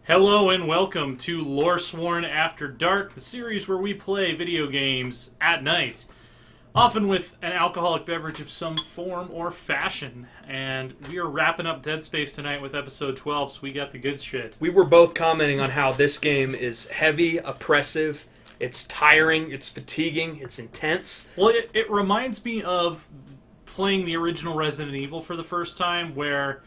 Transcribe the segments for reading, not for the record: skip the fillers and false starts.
Hello and welcome to Loresworn After Dark, the series where we play video games at night, often with an alcoholic beverage of some form or fashion. And we are wrapping up Dead Space tonight with episode 12, so we got the good shit. We were both commenting on how this game is heavy, oppressive, it's tiring, it's fatiguing, it's intense. Well, it reminds me of playing the original Resident Evil for the first time, where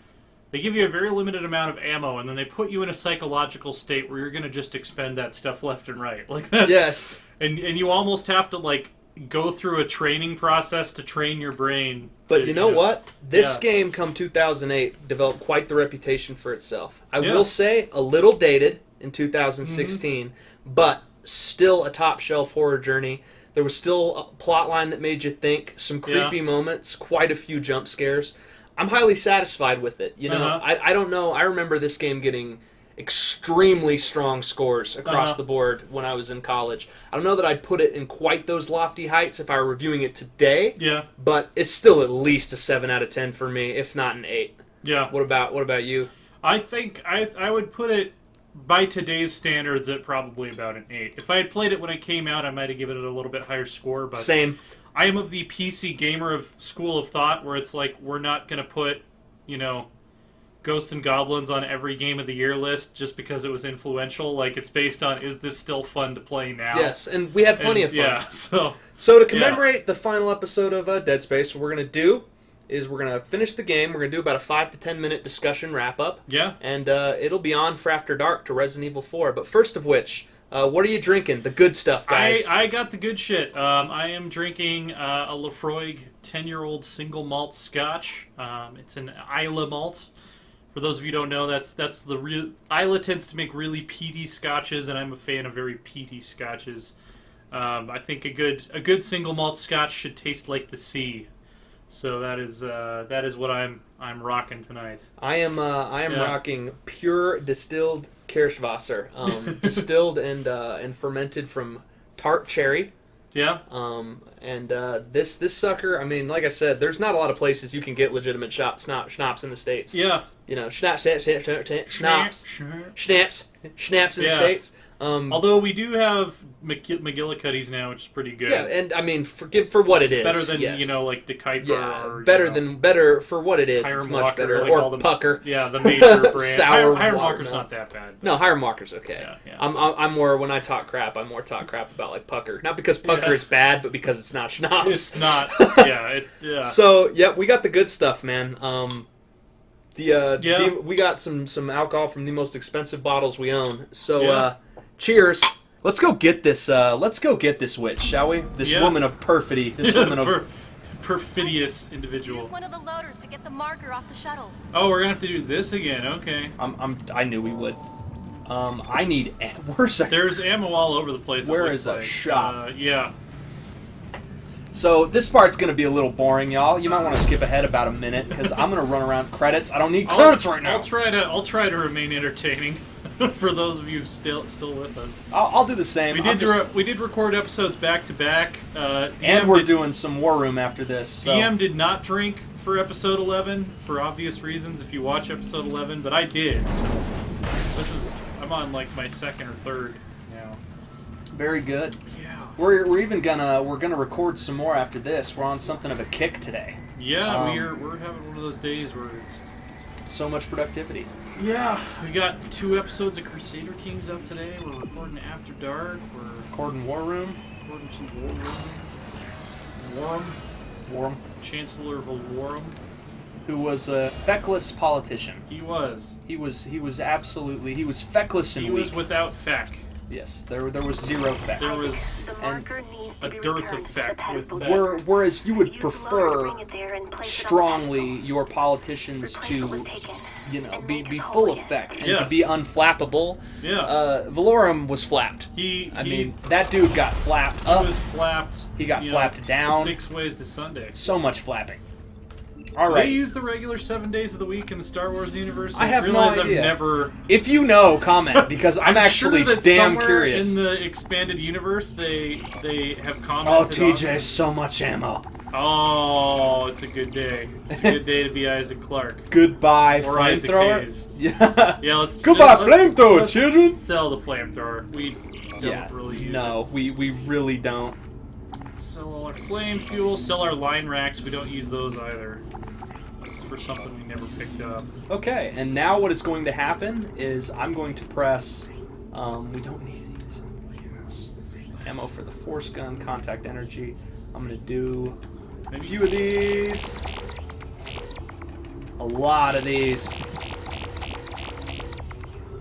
they give you a very limited amount of ammo, and then they put you in a psychological state where you're going to just expend that stuff left and right. Like that's, yes. And you almost have to, go through a training process to train your brain. But you know what? This game, come 2008, developed quite the reputation for itself. I will say, a little dated in 2016, but still a top-shelf horror journey. There was still a plot line that made you think, some creepy moments, quite a few jump scares. I'm highly satisfied with it. You know, I don't know. I remember this game getting extremely strong scores across the board when I was in college. I don't know that I'd put it in quite those lofty heights if I were reviewing it today. Yeah. But it's still at least a 7 out of 10 for me, if not an 8. Yeah. What about you? I think I would put it, by today's standards, at probably about an 8. If I had played it when it came out, I might have given it a little bit higher score. But Same. I am of the PC gamer of school of thought, where it's like, we're not going to put, Ghosts and Goblins on every Game of the Year list just because it was influential. Like, it's based on, is this still fun to play now? Yes, and we had plenty of fun. Yeah, so to commemorate the final episode of Dead Space, what we're going to do is we're going to finish the game. We're going to do about a 5 to 10 minute discussion wrap-up. Yeah. And it'll be on for After Dark to Resident Evil 4. But first of which, what are you drinking? The good stuff, guys. I got the good shit. I am drinking a Laphroaig 10-year-old single malt scotch. It's an Islay malt. For those of you who don't know, that's the real... Islay tends to make really peaty scotches, and I'm a fan of very peaty scotches. I think a good single malt scotch should taste like the sea. So that is what I'm rocking tonight. I am rocking pure distilled Kirschwasser, distilled and fermented from tart cherry. Yeah. This sucker, I mean, like I said, there's not a lot of places you can get legitimate schnapps in the States. Yeah. You know, schnapps in the States. Although we do have McGillicuddy's now, which is pretty good. Yeah, and I mean, for what it is, better than like De Kuyper. Yeah, or, better for what it is. Hiram it's much Walker, better. like or Pucker. Yeah, the major brand. Sour Hiram water, Walker's no. not that bad. No, Hiram Walker's okay. Yeah. I'm more, when I talk crap, I'm more talk crap about like Pucker. Not because Pucker is bad, but because it's not schnapps. It's not. Yeah. So we got the good stuff, man. We got some alcohol from the most expensive bottles we own. So cheers. Let's go get this. Let's go get this witch, shall we? This woman of perfidy. This woman of perfidious individual. Use one of the loaders to get the marker off the shuttle. Oh, we're gonna have to do this again. Okay. I knew we would. I need. Where's that? There's ammo all over the place. Where is a shop? Yeah. So this part's going to be a little boring, y'all. You might want to skip ahead about a minute because I'm going to run around credits. I don't need credits right now. I'll try to remain entertaining for those of you still with us. I'll do the same. We did record episodes back to back. And we're doing some War Room after this. So. DM did not drink for episode 11 for obvious reasons. If you watch episode 11, but I did. So I'm on like my second or third now. Very good. Yeah. We're even gonna record some more after this. We're on something of a kick today. Yeah, we're having one of those days where it's so much productivity. Yeah, we got 2 episodes of Crusader Kings up today. We're recording After Dark. We're recording War Room. Recording some War Room. Warm. Chancellor of Warm. Who was a feckless politician. He was. He was feckless and weak. He was without feck. Yes, there was zero feck. There was a dearth of feck with that. Whereas you would prefer strongly your politicians to, be full of feck and to be unflappable. Yeah. Valorum was flapped. That dude got flapped up. He was flapped. He got flapped down. 6 ways to Sunday. So much flapping. All right. They use the regular 7 days of the week in the Star Wars universe? I have no idea. I've never... If you know, comment, because I'm actually sure that damn curious. In the expanded universe, they have commented. Oh, TJ, so much ammo. Oh, it's a good day. It's a good day to be Isaac Clarke. Goodbye, Or Isaac flamethrower. Hayes. Yeah. Yeah, let's Goodbye, let's- flamethrower, let's children. Sell the flamethrower. We don't really use no, we really don't. it. Sell all our flame fuel. Sell our line racks. We don't use those either. For something we never picked up. Okay, and now what is going to happen is I'm going to press. We don't need any of this ammo for the force gun, contact energy. I'm going to do a few of these. A lot of these.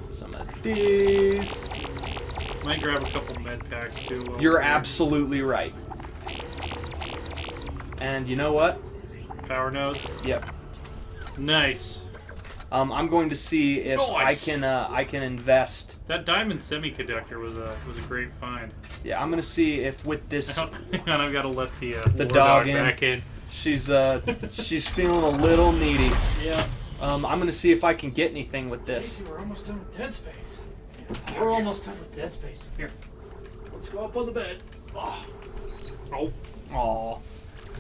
Some of these. Might grab a couple med packs too. You're absolutely right. And you know what? Power nodes. Yep. Nice. I'm going to see if Nice. I can invest. That diamond semiconductor was a great find. Yeah, I'm going to see if with this And I've got to let the war dog in. back in. she's feeling a little needy. Yeah. I'm going to see if I can get anything with this. We're almost done with Dead Space. We're almost done with Dead Space. Here. Let's go up on the bed. Oh. Oh. Aw.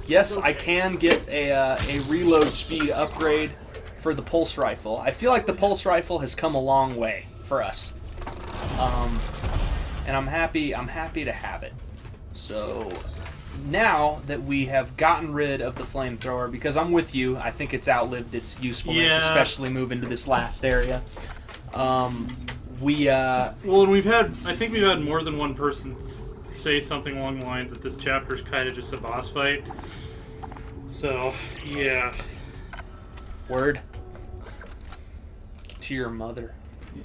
Yes, I can get a reload speed upgrade for the pulse rifle. I feel like the pulse rifle has come a long way for us, and I'm happy to have it. So now that we have gotten rid of the flamethrower, because I'm with you, I think it's outlived its usefulness, Yeah. especially moving to this last area. Well, and I think we've had more than one person say something along the lines that this chapter is kind of just a boss fight. So, yeah. Word to your mother. Yeah.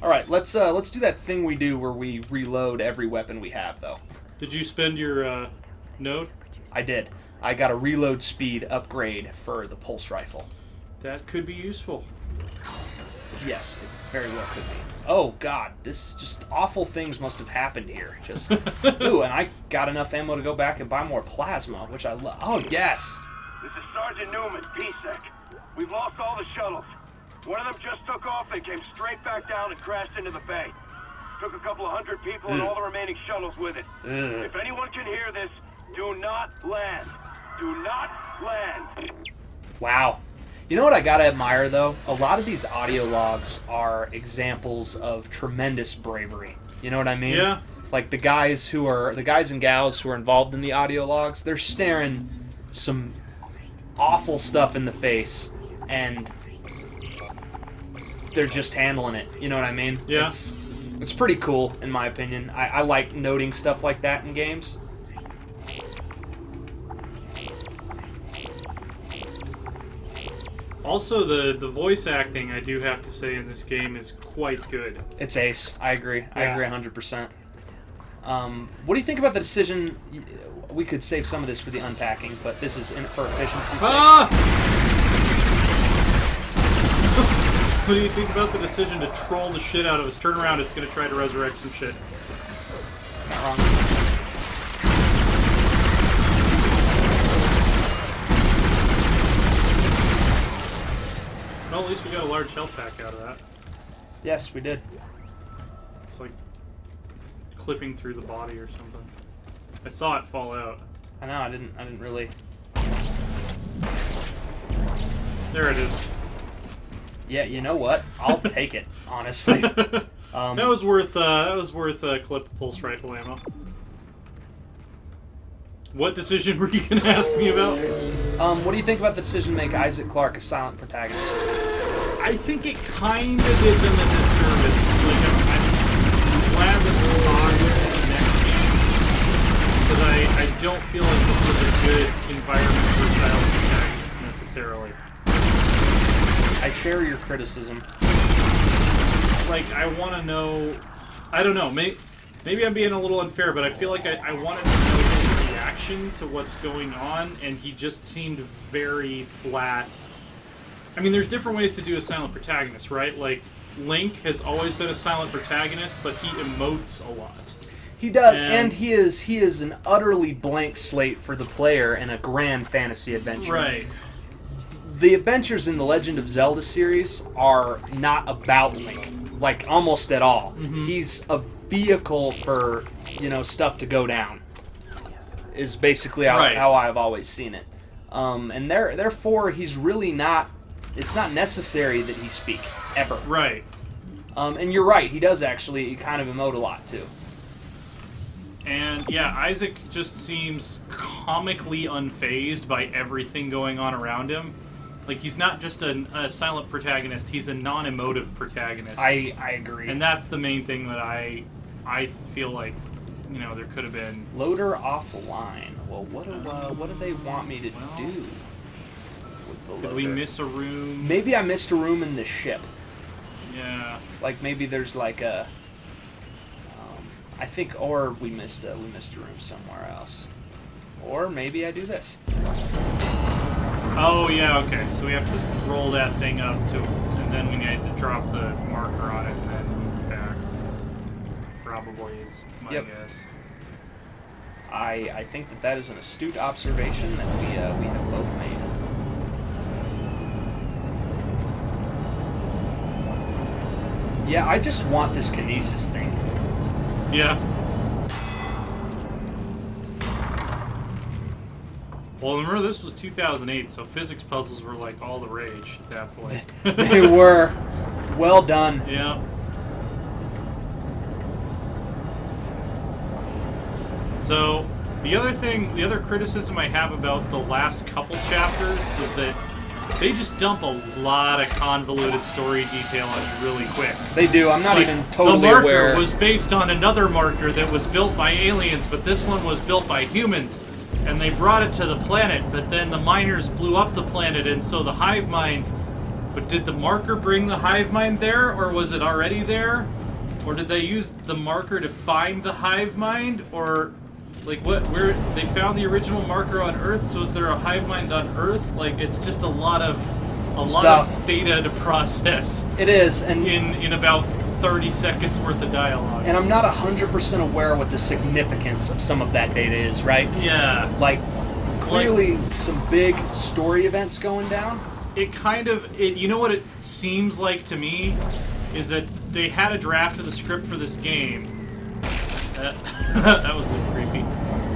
All right, let's do that thing we do where we reload every weapon we have, though. Did you spend your node? I did. I got a reload speed upgrade for the pulse rifle. That could be useful. Yes, it very well could be. Oh God, this just awful things must have happened here. Just ooh, and I got enough ammo to go back and buy more plasma, which I love. Oh yes. This is Sergeant Newman, PSEC. We've lost all the shuttles. One of them just took off and came straight back down and crashed into the bay. Took a couple of hundred people and all the remaining shuttles with it. If anyone can hear this, do not land. Do not land. Wow. You know what I gotta admire though? A lot of these audio logs are examples of tremendous bravery. You know what I mean? Yeah. Like the guys and gals who are involved in the audio logs, they're staring some awful stuff in the face and they're just handling it. You know what I mean? Yeah. It's pretty cool in my opinion. I like noting stuff like that in games. Also, the voice acting, I do have to say, in this game is quite good. It's ace. I agree. I Yeah. agree 100%. What do you think about the decision? We could save some of this for the unpacking, but this is in for efficiency's sake. Ah! What do you think about the decision to troll the shit out of us? Turn around, it's going to try to resurrect some shit. Not wrong. Well, at least we got a large health pack out of that. Yes, we did. It's like clipping through the body or something. I saw it fall out. I know. I didn't really. There it is. Yeah, you know what? I'll take it. Honestly. That was worth a clip of pulse rifle ammo. What decision were you going to ask me about? What do you think about the decision to make Isaac Clarke a silent protagonist? I think it kind of did them a disservice. Like, I'm glad that we'll talk next game. Because I don't feel like this was a good environment for silent protagonists necessarily. I share your criticism. Like, I want to know... I don't know. Maybe I'm being a little unfair, but I feel like I wanted to know his reaction to what's going on, and he just seemed very flat. I mean, there's different ways to do a silent protagonist, right? Like, Link has always been a silent protagonist, but he emotes a lot. He does, and he is an utterly blank slate for the player in a grand fantasy adventure. Right. The adventures in the Legend of Zelda series are not about Link, like almost at all. Mm-hmm. He's a vehicle for, stuff to go down. is basically how I've always seen it. And therefore, he's really not... It's not necessary that he speak, ever. Right. And you're right, he does actually kind of emote a lot, too. And, yeah, Isaac just seems comically unfazed by everything going on around him. Like, he's not just a silent protagonist, he's a non-emotive protagonist. I agree. And that's the main thing that I feel like, you know, there could have been... Loader offline. Well, what do they want me to do with the loader? Did we miss a room? Maybe I missed a room in the ship. Yeah. Like, maybe there's like a... I think, or we missed a room somewhere else. Or maybe I do this. Oh, yeah, okay. So we have to roll that thing up and then we need to drop the marker on it and then move it back. Probably is my guess. I think that is an astute observation that we have both made. Yeah, I just want this kinesis thing. Yeah. Well, remember this was 2008, so physics puzzles were like all the rage at that point. They were. Well done. Yeah. So, the other criticism I have about the last couple chapters is that they just dump a lot of convoluted story detail on you really quick. They do. I'm not even totally aware. aware. The marker was based on another marker that was built by aliens, but this one was built by humans. And they brought it to the planet, but then the miners blew up the planet, and so the hive mind... But did the marker bring the hive mind there, or was it already there? Or did they use the marker to find the hive mind? Or, like, where they found the original marker on Earth, so is there a hive mind on Earth? Like, it's just a lot of data to process. It is, and in about 30 seconds worth of dialogue. And I'm not 100% aware what the significance of some of that data is, right? Yeah. Like, clearly some big story events going down. You know what it seems like to me? Is that they had a draft of the script for this game. That was a little creepy.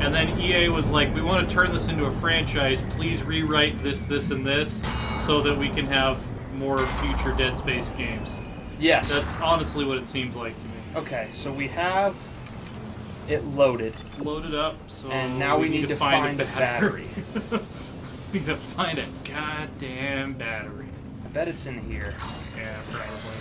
And then EA was like, we want to turn this into a franchise. Please rewrite this, this, and this so that we can have more future Dead Space games. Yes. That's honestly what it seems like to me. Okay, so we have it loaded. It's loaded up, so and now we need to find a battery. We need to find a goddamn battery. I bet it's in here. Yeah, probably.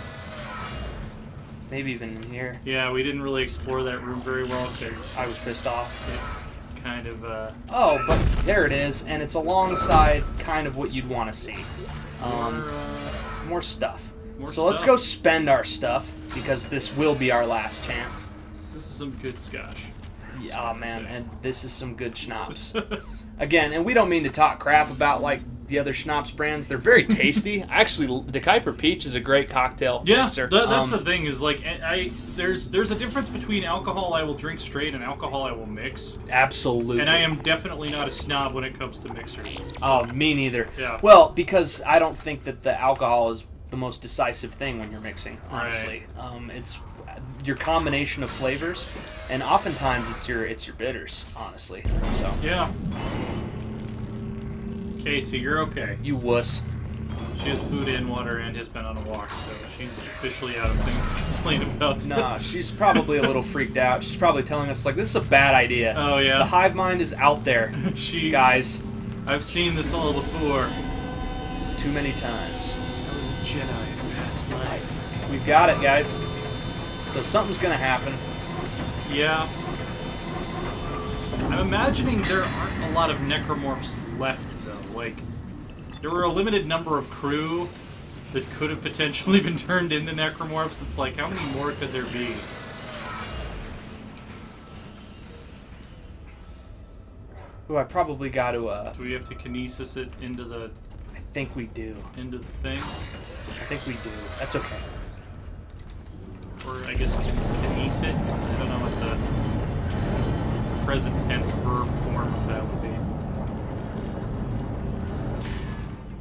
Maybe even in here. Yeah, we didn't really explore that room very well because I was pissed off. It kind of, Oh, but there it is, and it's alongside kind of what you'd want to see. More stuff. Let's go spend our stuff, because this will be our last chance. This is some good scotch. Yeah, oh man, and this is some good schnapps. Again, and we don't mean to talk crap about, like, the other schnapps brands. They're very tasty. Actually, the Kuiper Peach is a great cocktail mixer. That's the thing, is, like, there's a difference between alcohol I will drink straight and alcohol I will mix. Absolutely. And I am definitely not a snob when it comes to mixers. So. Oh, me neither. Yeah. Well, because I don't think that the alcohol is the most decisive thing when you're mixing, honestly. Right. It's your combination of flavors, and oftentimes it's your bitters, honestly. So yeah. Casey, you're okay. You wuss. She has food and water and has been on a walk, so she's officially out of things to complain about. Nah, she's probably a little freaked out. She's probably telling us, like, this is a bad idea. Oh, yeah. The hive mind is out there, guys. I've seen this all before. Too many times. I was a Jedi in a past life. We've got it, guys. So something's gonna happen. Yeah. I'm imagining there aren't a lot of necromorphs left, though. Like, there were a limited number of crew that could have potentially been turned into necromorphs. It's like, how many more could there be? Ooh, I probably got to, Do we have to kinesis it into the... I think we do. Into the thing? I think we do. That's okay. Or, I guess, kinese it? I don't know what the present tense verb form of that would be.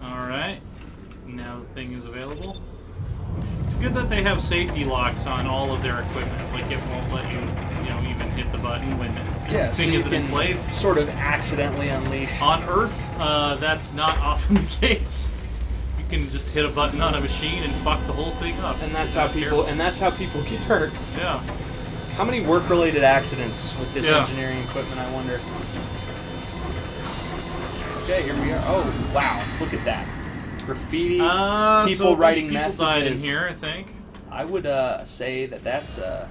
Alright. Now the thing is available. It's good that they have safety locks on all of their equipment. Like, it won't let you, even hit the button when Yeah, everything so isn't in place. Sort of accidentally unleash. On Earth, that's not often the case. You can just hit a button on a machine and fuck the whole thing up. And that's how people get hurt. Yeah. How many work-related accidents with this Yeah. engineering equipment, I wonder? Okay, here we are. Oh, wow. Look at that. Graffiti, So people a bunch writing of people messages. died in here, I think. I would say that that's the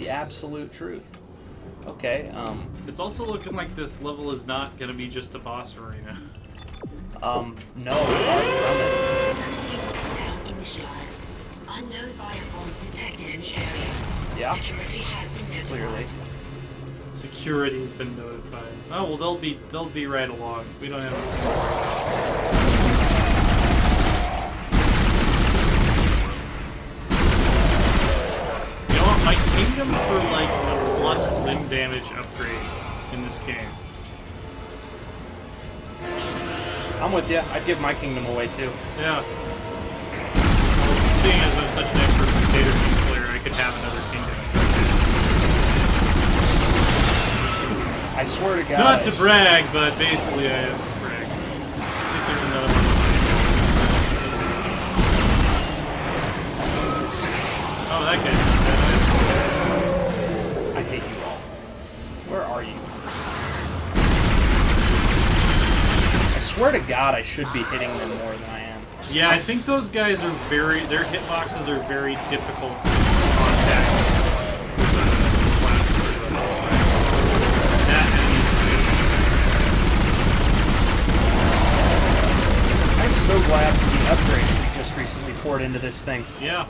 absolute truth. Okay, It's also looking like this level is not going to be just a boss arena. no, far from it. Initialized. Unknown bioforms detected in the area. Yeah, Security has been notified. clearly. Security's been notified. Oh well, they'll be right along. We don't have anything to worry about. You know what? My kingdom for like a plus limb damage upgrade in this game. I'm with you. I'd give my kingdom away too. Yeah. Well, seeing as I'm such an expert potato chip player, I could have another kingdom. I swear to God. Not to brag, but basically I have to brag. I think there's another one. Oh, that guy's dead. I hate you all. Where are you? I swear to God, I should be hitting them more than I am. Yeah, I think those guys are their hitboxes are very difficult to contact. I'm so glad for the upgrades we just recently poured into this thing. Yeah.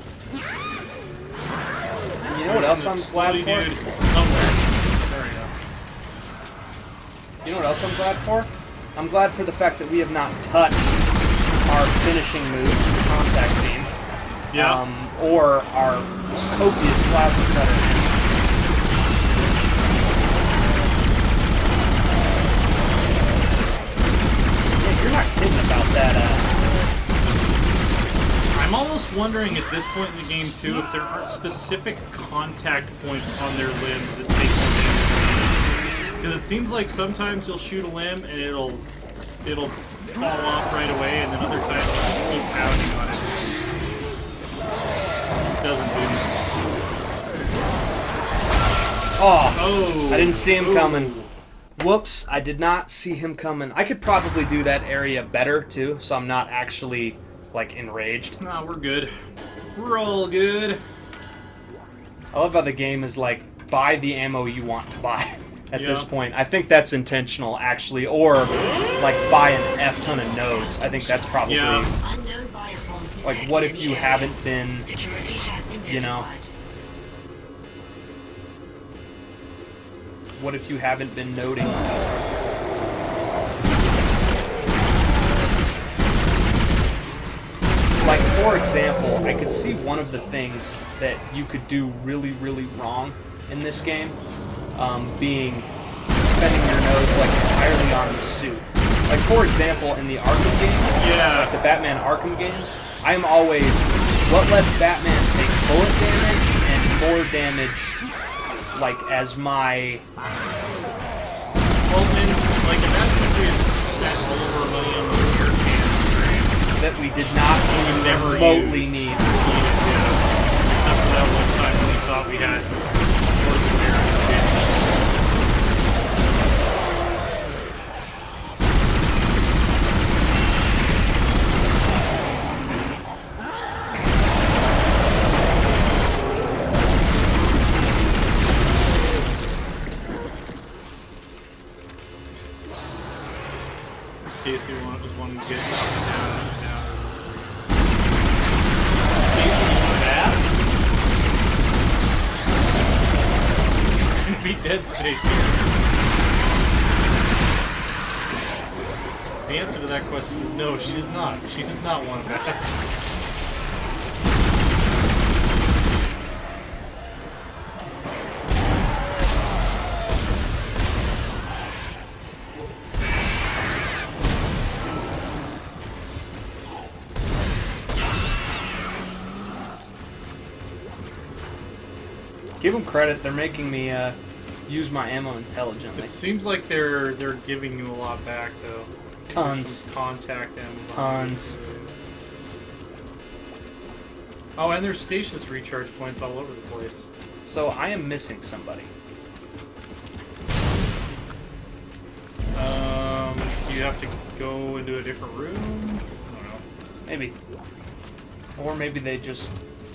You know what else I'm glad Explodey for? dude somewhere. There we go. You know what else I'm glad for? I'm glad for the fact that we have not touched our finishing move, the contact beam, Yeah. or our copious plasma cutter. Yeah, you're not kidding about that. I'm almost wondering at this point in the game too if there aren't specific contact points on their limbs that take more damage. Because it seems like sometimes you'll shoot a limb and it'll fall off right away, and then other times you'll just keep pounding on it. It doesn't do that. Oh, I didn't see him Ooh. coming. Whoops, I did not see him coming. I could probably do that area better too, so I'm not actually like enraged. Nah, we're good. We're all good. I love how the game is like, buy the ammo you want to buy at Yeah. this point. I think that's intentional, actually. Or, like, buy an F ton of nodes. I think that's probably, Yeah. Unknown bioforms like, detected what in if the you area. haven't been, Security has been you know, notified. what if you haven't been noting? Like, for example, I could see one of the things that you could do really, really wrong in this game being spending your nodes, like, entirely on the suit. Like, for example, in the Arkham games, Yeah. like the Batman Arkham games, I'm always, what lets Batman take bullet damage and more damage, like, as my... Well, then, like, imagine if we had spent all of our money on the air cans, right? that we did not even Never remotely used. need. Yeah. Except for that one time when we thought we had more than air in the can. In case you just want to get down. Beat Dead Space here. The answer to that question is no, she does not. She does not want that. Give them credit, they're making me use my ammo intelligently. It seems like they're giving you a lot back though. Tons. There's some contact ammo. Tons. Oh, and there's stasis recharge points all over the place. So I am missing somebody. Do you have to go into a different room? I don't know. Maybe. Or maybe they just...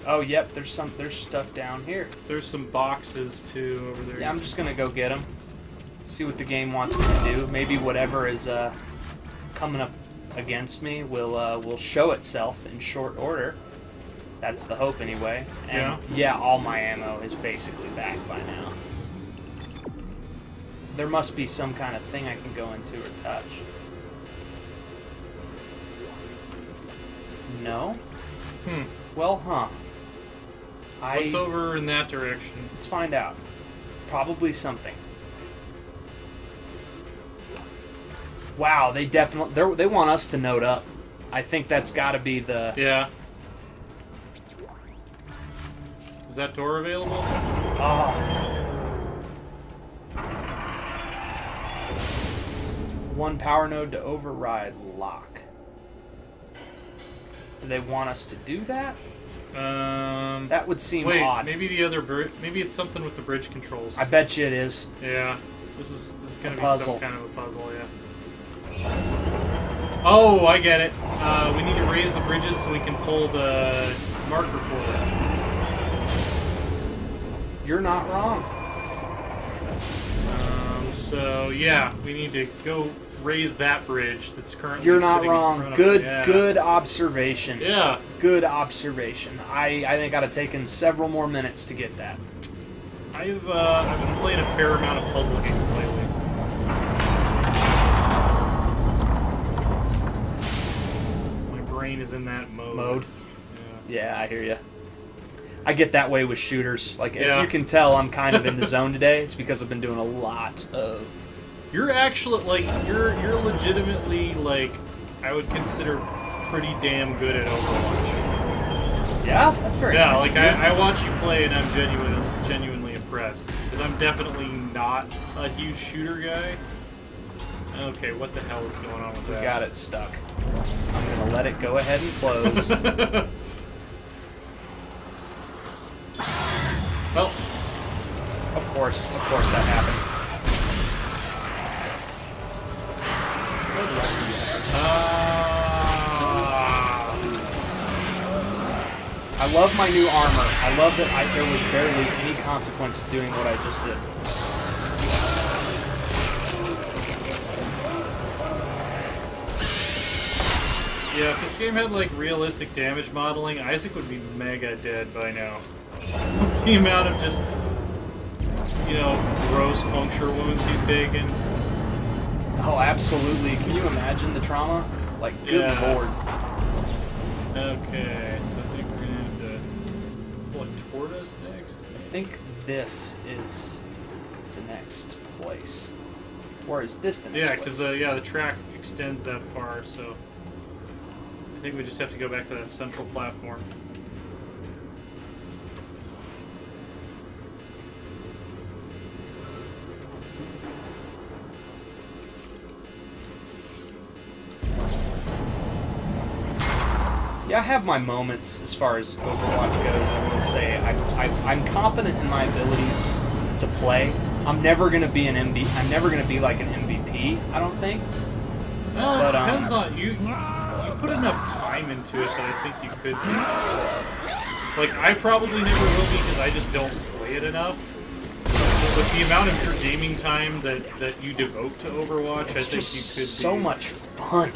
Oh, yep, there's stuff down here. There's some boxes too over there. Yeah, I'm just gonna go get them. See what the game wants me to do. Maybe whatever is coming up against me will show itself in short order. That's the hope, anyway. And yeah, all my ammo is basically back by now. There must be some kind of thing I can go into or touch. No? Well, What's over in that direction? Let's find out. Probably something. Wow, they definitely... They want us to note up. I think that's got to be the... Yeah. Is that door available? Oh. One power node to override lock. Do they want us to do that? That would seem odd. Maybe the other maybe it's something with the bridge controls. I bet you it is. Yeah. This is gonna be puzzle. some kind of a puzzle, yeah. Oh, I get it. We need to raise the bridges so we can pull the marker forward. You're not wrong. So yeah, we need to go raise that bridge that's currently. You're not sitting in wrong. front of Good, it. Yeah. good observation. Yeah. Good observation. I think I'd have taken several more minutes to get that. I've been playing a fair amount of puzzle games lately. So. My brain is in that mode. Yeah, I hear you. I get that way with shooters. Like, if Yeah. you can tell I'm kind of in the zone today, it's because I've been doing a lot of... You're actually, like, you're legitimately, like, I would consider pretty damn good at Overwatch. Yeah? That's very Yeah, nice like, of you. I watch you play and I'm genuinely impressed. Because I'm definitely not a huge shooter guy. Okay, what the hell is going on with We that? got it stuck. I'm going to let it go ahead and close. Well, Of course that happened. Where the rest of you at? I love my new armor. I love that there was barely any consequence to doing what I just did. yeah, if this game had, like, realistic damage modeling, Isaac would be mega dead by now. The amount of just, you know, gross puncture wounds he's taken. Oh, absolutely. Can you imagine the trauma? Like, good lord. Okay, so I think we're gonna have to pull it toward us next. I think this is the next place. Or is this the next Yeah, place? because the track extends that far, so I think we just have to go back to that central platform. Yeah, I have my moments as far as Overwatch goes. I will say I'm confident in my abilities to play. I'm never gonna be an MVP. I'm never gonna be like an MVP. I don't think. Well, But, it depends on you. You put enough time into it that I think you could be. Like, I probably never will be because I just don't play it enough. But the amount of your gaming time that you devote to Overwatch, It's I think just you could so be. much fun.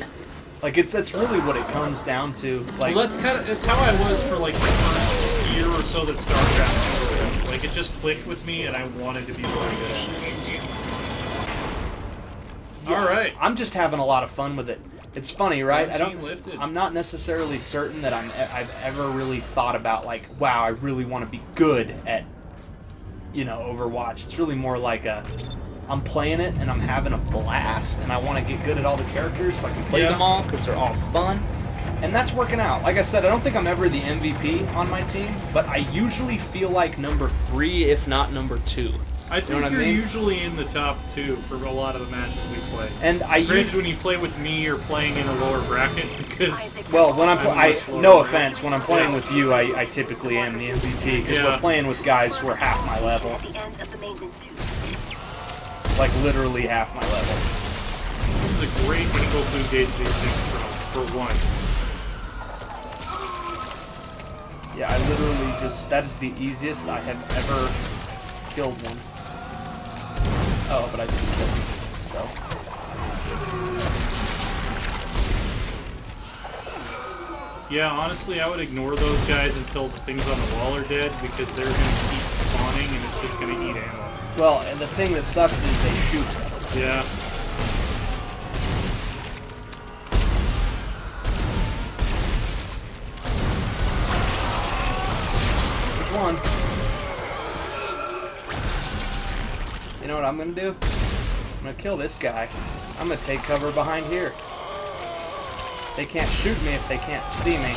Like that's really what it comes down to. Like, Well, it's how I was for like the first year or so that StarCraft was. Like, it just clicked with me, and I wanted to be really good at it. yeah, All right. I'm just having a lot of fun with it. It's funny, right? 14 lifted. I'm not necessarily certain that I've ever really thought about like, wow, I really want to be good at, Overwatch. It's really more like I'm playing it and I'm having a blast, and I want to get good at all the characters so I can play them all because they're all fun. And that's working out. Like I said, I don't think I'm ever the MVP on my team, but I usually feel like number 3, if not number 2. I think You know what I you're mean? usually in the top 2 for a lot of the matches we play. And I Granted, when you play with me, you're playing in a lower bracket because. well, when I'm I'm much lower no bracket. offense, when I'm playing with you, I typically am the MVP because we're playing with guys who are half my level, like literally half my level. This is a great angle to engage these things from, for once. Yeah, I literally that is the easiest I have ever killed one. Oh, but I didn't kill him, so. Yeah, honestly, I would ignore those guys until the things on the wall are dead because they're going to keep spawning and it's just going to eat ammo. Well, and the thing that sucks is they shoot. Yeah. Which one? You know what I'm gonna do? I'm gonna kill this guy. I'm gonna take cover behind here. They can't shoot me if they can't see me.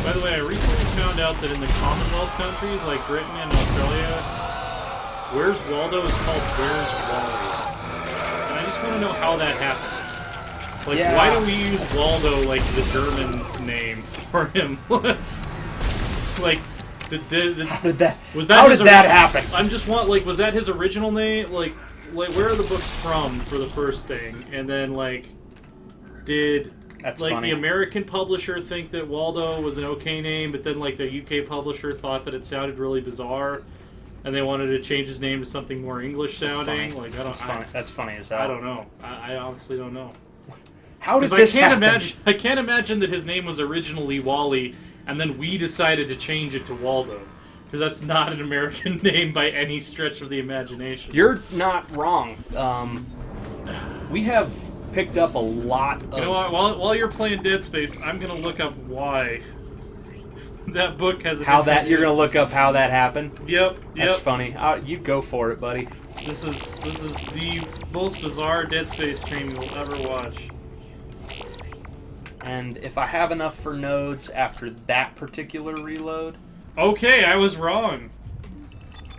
By the way, I recently found out that in the Commonwealth countries like Britain and Australia, Where's Waldo is called Where's Wally. And I just want to know how that happened. Like, Yeah. why do we use Waldo like the German name for him? Like, How did that? was that How his did that happen? I'm just was that his original name? Like where are the books from for the first thing? And then like, did That's like funny. the American publisher think that Waldo was an okay name, but then like the UK publisher thought that it sounded really bizarre, and they wanted to change his name to something more English sounding? Funny. Like I don't. That's funny. That's funny as hell. I don't know. I honestly don't know. How did Because this happen? I can't imagine that his name was originally Wally, and then we decided to change it to Waldo. Because that's not an American name by any stretch of the imagination. You're not wrong. We have picked up a lot of... You know what? While you're playing Dead Space, I'm gonna look up why that book has a How different that... You're name. gonna look up how that happened? Yep. That's funny. You go for it, buddy. This is the most bizarre Dead Space stream you'll ever watch. And if I have enough for nodes after that particular reload... Okay, I was wrong.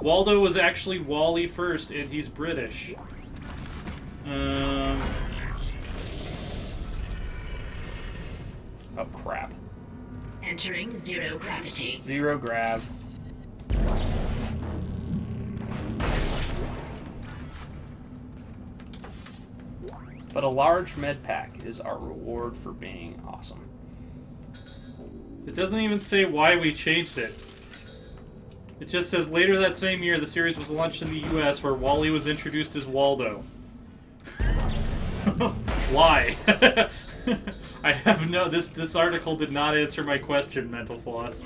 Waldo was actually Wally first, and he's British. Oh, crap. Entering zero gravity. Zero grav. But a large med pack is our reward for being awesome. It doesn't even say why we changed it. It just says later that same year the series was launched in the US where Wally was introduced as Waldo. Why? I have no... This article did not answer my question, Mental Floss.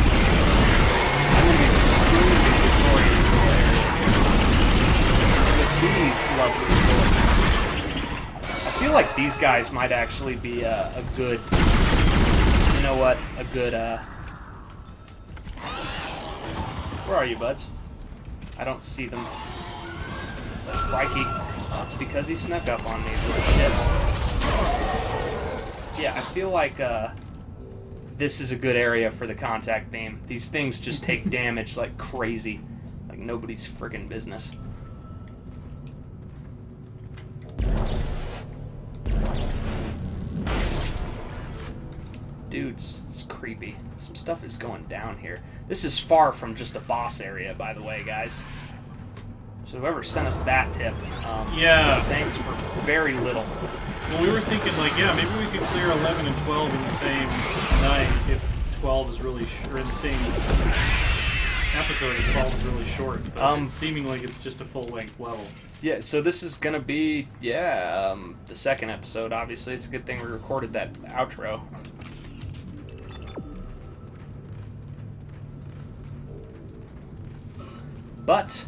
I'm in an extremely disoriented area. With these lovely bullets. I feel like these guys might actually be a good... You know what? A good, Where are you, buds? I don't see them. But Crikey. That's because he snuck up on me, little shit. Yeah, I feel like, this is a good area for the contact beam. These things just take damage like crazy. Like nobody's friggin' business. Dude, it's creepy. Some stuff is going down here. This is far from just a boss area, by the way, guys. So whoever sent us that tip, Yeah. thanks for very little. Well, we were thinking, like, yeah, maybe we could clear 11 and 12 in the same night if 12 is really or in the same episode if 12 is really short. But it's seeming like it's just a full-length level. Yeah, so this is gonna be, the second episode, obviously. It's a good thing we recorded that outro. But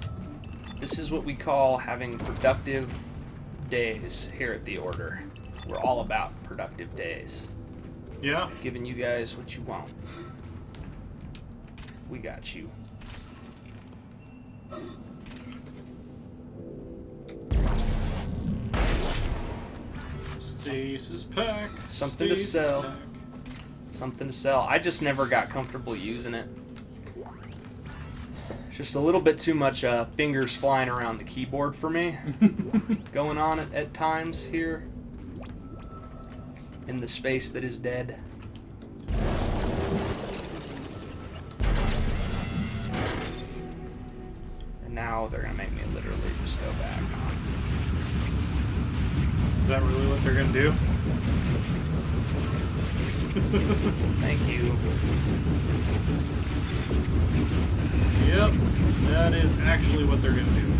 this is what we call having productive days here at the Order. We're all about productive days. Yeah. Giving you guys what you want. We got you. Stasis pack. Something to Stasis sell. pack. Something to sell. I just never got comfortable using it. Just a little bit too much fingers flying around the keyboard for me. Going on at times here. In the space that is dead. And now they're going to make me literally just go back. Is that really what they're gonna do? Thank you. Yep, that is actually what they're gonna do.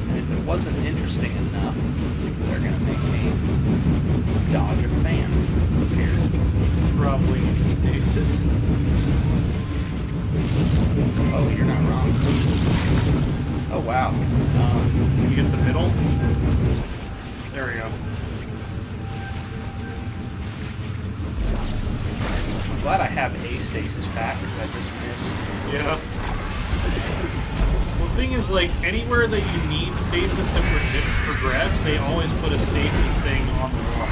And if it wasn't interesting enough, they're going to make me dodge a fan here. Probably into stasis. Oh, you're not wrong. Oh, wow. Can you get the middle? There we go. I'm glad I have a stasis pack that I just missed. Yeah. Well, the thing is, like, anywhere that you need stasis to progress, they always put a stasis thing on the wall.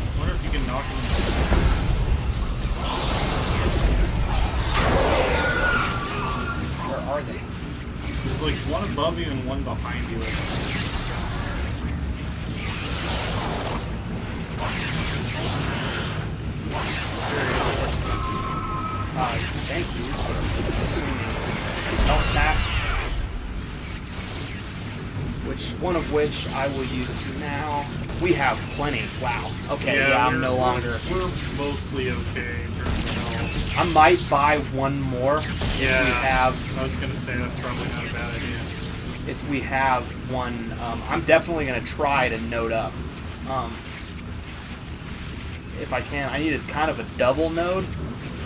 I wonder if you can knock them. Where are they? There's like one above you and one behind you. Thank you for assuming health packs. One of which I will use now. We have plenty. Wow. Okay, yeah, I'm no longer. We're mostly okay in terms of health. I might buy one more if we have. I was gonna say that's probably not a bad idea. If we have one, I'm definitely gonna try to node up. If I can, I needed kind of a double node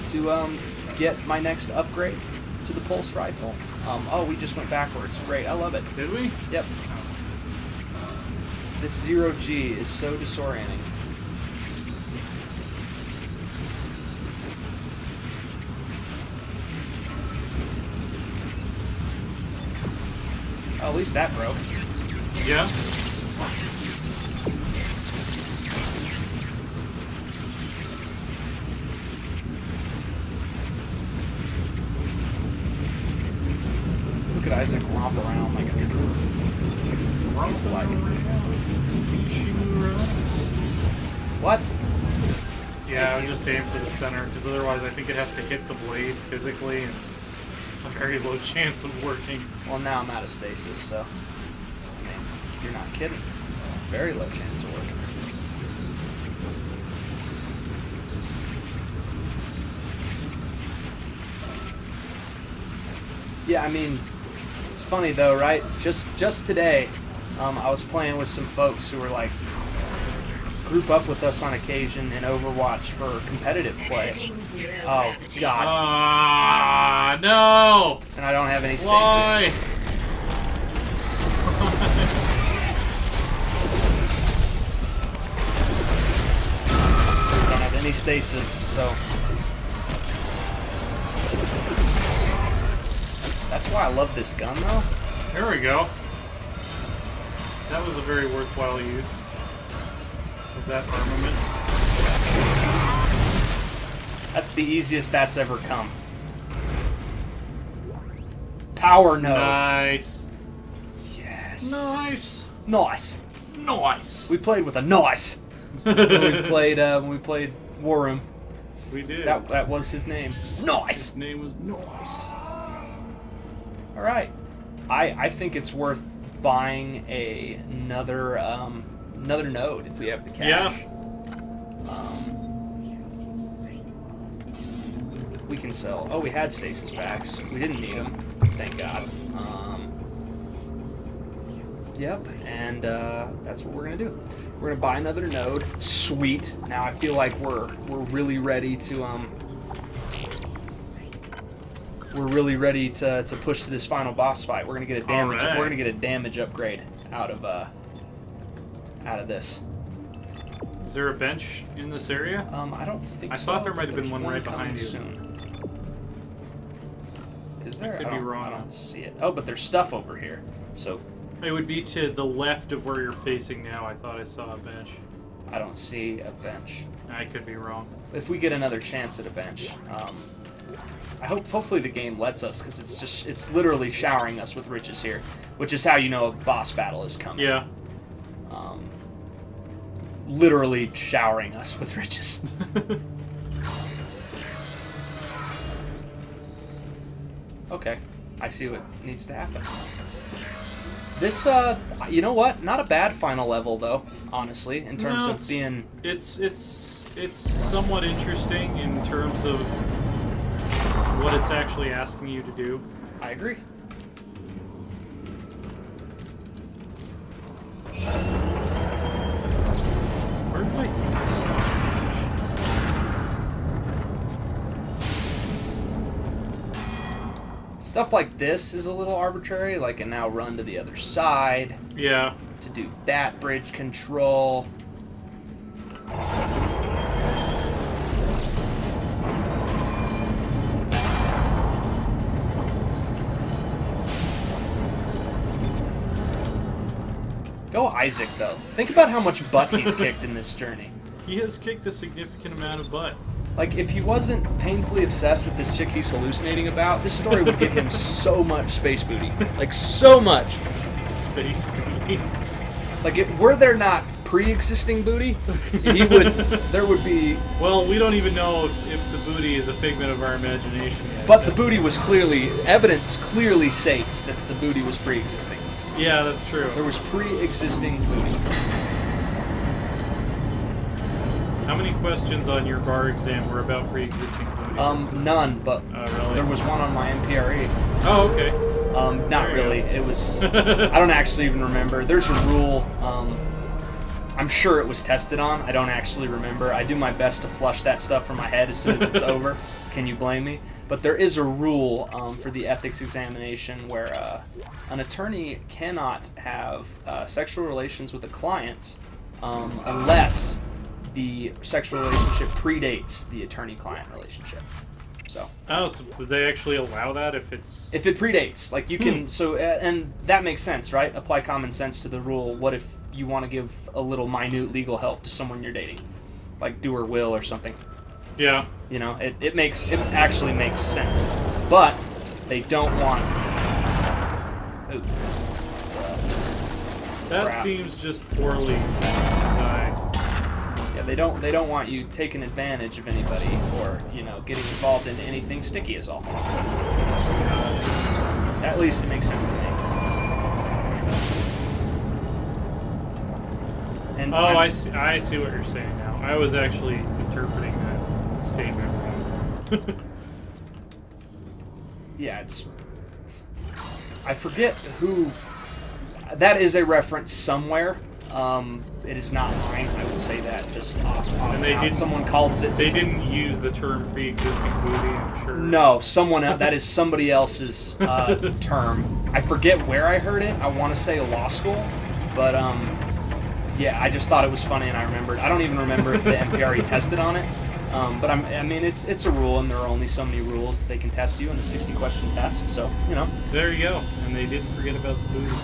to get my next upgrade to the pulse rifle. Oh, we just went backwards. Great, I love it. Did we? Yep. This 0G is so disorienting. Oh, at least that broke. Yeah. Look at Isaac romp around like a true. He's like, what? Yeah, I would just aim for the center, because otherwise I think it has to hit the blade physically, and it's a very low chance of working. Well, now I'm out of stasis, so. I mean, you're not kidding. Very low chance of working. Yeah, I mean, it's funny though, right? Just today, I was playing with some folks who were like, group up with us on occasion in Overwatch for competitive play. Oh, God. Ah, no! And I don't have any stasis. Why? Don't have any stasis, so. That's why I love this gun, though. There we go. That was a very worthwhile use of that armament. That's the easiest that's ever come. Power node. Nice. Yes. Nice. Nice. Nice. We played with a nice. when we played War Room. We did. That was his name. Nice. His name was Nice. All right. I think it's worth buying another node if we have the cash. Yeah. We can sell. Oh, we had stasis packs. We didn't need them. Thank God. Yep, and that's what we're gonna do. We're gonna buy another node. Sweet. Now I feel like we're really ready to push to this final boss fight. We're gonna get a damage. All right. We're gonna get a damage upgrade out of this. Is there a bench in this area? I don't think I so. thought there might have been There's one right coming behind you. soon. Is there? could be wrong. I don't see it. Oh, but there's stuff over here. So It would be to the left of where you're facing now. I thought I saw a bench. I don't see a bench. I could be wrong. If we get another chance at a bench, hopefully the game lets us, because it's literally showering us with riches here, which is how you know a boss battle is coming. Yeah. Literally showering us with riches. Okay, I see what needs to happen. This, you know what? Not a bad final level, though, honestly, in terms of being... It's somewhat interesting in terms of what it's actually asking you to do. I agree. Where did I think I saw Stuff like this is a little arbitrary, like and now run to the other side it? Yeah. to do that bridge control. Go Isaac, though. Think about how much butt he's kicked in this journey. He has kicked a significant amount of butt. Like, if he wasn't painfully obsessed with this chick he's hallucinating about, this story would give him so much space booty. Like, so much. Space booty. Like, were there not pre-existing booty, there would be... Well, we don't even know if the booty is a figment of our imagination yet. But the booty was evidence clearly states that the booty was pre-existing. Yeah, that's true. There was pre-existing booty. How many questions on your bar exam were about pre-existing booty? None, but really? there was one on my MPRE. Oh, okay. Not really. It was... I don't actually even remember. There's a rule. I'm sure it was tested on. I don't actually remember. I do my best to flush that stuff from my head as soon as it's over. Can you blame me? But there is a rule for the ethics examination where an attorney cannot have sexual relations with a client unless the sexual relationship predates the attorney-client relationship. So. Oh, so did they actually allow that if it's... If it predates. Like, you can... So, and that makes sense, right? Apply common sense to the rule. What if you want to give a little minute legal help to someone you're dating? Like, do or will or something. Yeah. You know, it actually makes sense. But they don't want... Ooh. That crap. seems just poorly designed. Yeah, they don't want you taking advantage of anybody or, you know, getting involved in anything sticky is all. At least it makes sense to me. And I see what you're saying now. I was actually interpreting that statement wrong. Yeah, I forget who... That is a reference somewhere. It is not mine. I will say that just off. And they did. Someone calls it. They didn't use the term pre-existing booty. I'm sure. No, someone else. That is somebody else's term. I forget where I heard it. I want to say law school, but yeah, I just thought it was funny and I remembered. I don't even remember if the MPRE tested on it. But I mean, it's a rule, and there are only so many rules that they can test you in a 60-question test. So you know. There you go. And they didn't forget about the booty.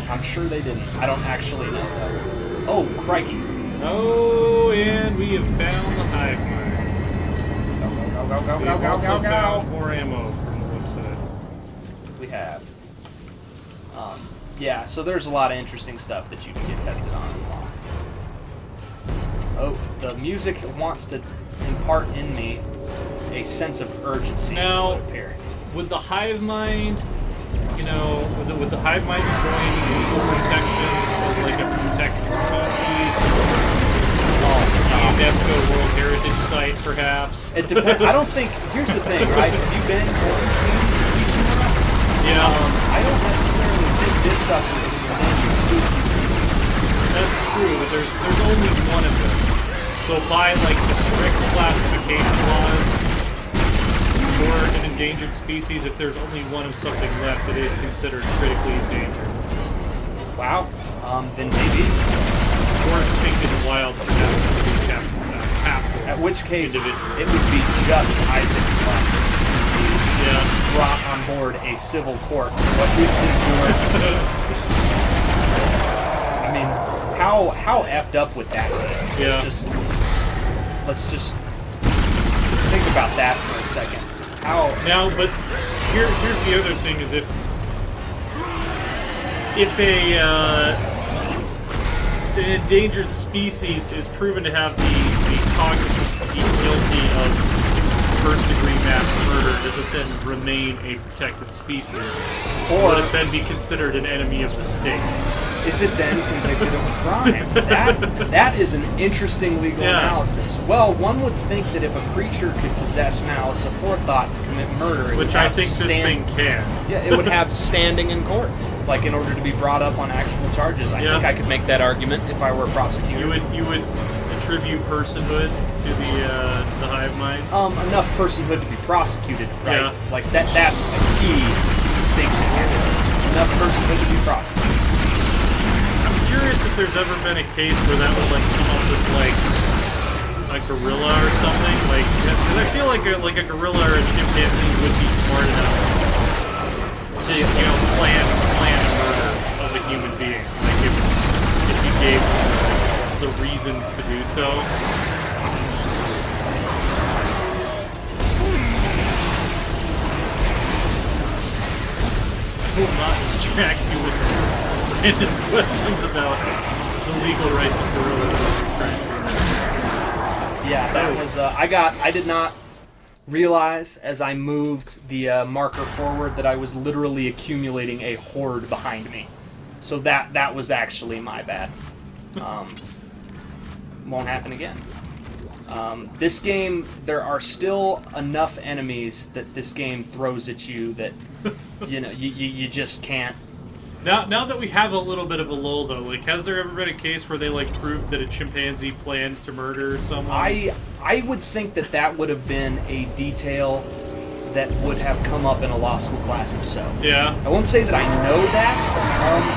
I'm sure they didn't. I don't actually know though. Oh, crikey. Oh, and we have found the hive mind. Go, We've also found more ammo from the looks of it. We have. Yeah, so there's a lot of interesting stuff that you can get tested on. Oh, the music wants to impart in me a sense of urgency. Now, would the hive mind... You know, with the hive mind enjoying legal protections as like a protected species, UNESCO World Heritage Site, perhaps. It depends. I don't think. Here's the thing, right? Have you been seen? Yeah. I don't necessarily think this sucker is an endangered species. That's true, but there's only one of them. So by like the strict classification laws. For an endangered species, if there's only one of something left, it is considered critically endangered. Wow. Then maybe. Or extinct in the wild, but that would be At which case, individual. it would be just Isaac's left. brought on board a civil court. What it's endured. I mean, how effed up would that be? Yeah. Let's just think about that for a second. Now, but here's the other thing: is if an endangered species is proven to have the cognizance to be guilty of first-degree mass murder, does it then remain a protected species, or would it then be considered an enemy of the state? Is it then convicted of a crime? That is an interesting legal analysis. Well, one would think that if a creature could possess malice aforethought to commit murder, which I think this thing can. Yeah, it would have standing in court. Like in order to be brought up on actual charges. I think I could make that argument if I were a prosecutor. You would attribute personhood to the hive mind. Enough personhood to be prosecuted, right? Yeah. Like that's a key distinction here. Enough personhood to be prosecuted. I'm curious if there's ever been a case where that would come up with a gorilla or something. Because I feel like a gorilla or a chimpanzee would be smart enough to plan a murder of a human being. Like if you gave the reasons to do so. I will not distract you with random questions about the legal rights of gorillas. Yeah, that was I did not realize as I moved the marker forward that I was literally accumulating a horde behind me. So that was actually my bad. Won't happen again. This game, there are still enough enemies that this game throws at you that you just can't. Now that we have a little bit of a lull, though, has there ever been a case where they proved that a chimpanzee planned to murder someone? I would think that would have been a detail that would have come up in a law school class if so. Yeah. I won't say that I know that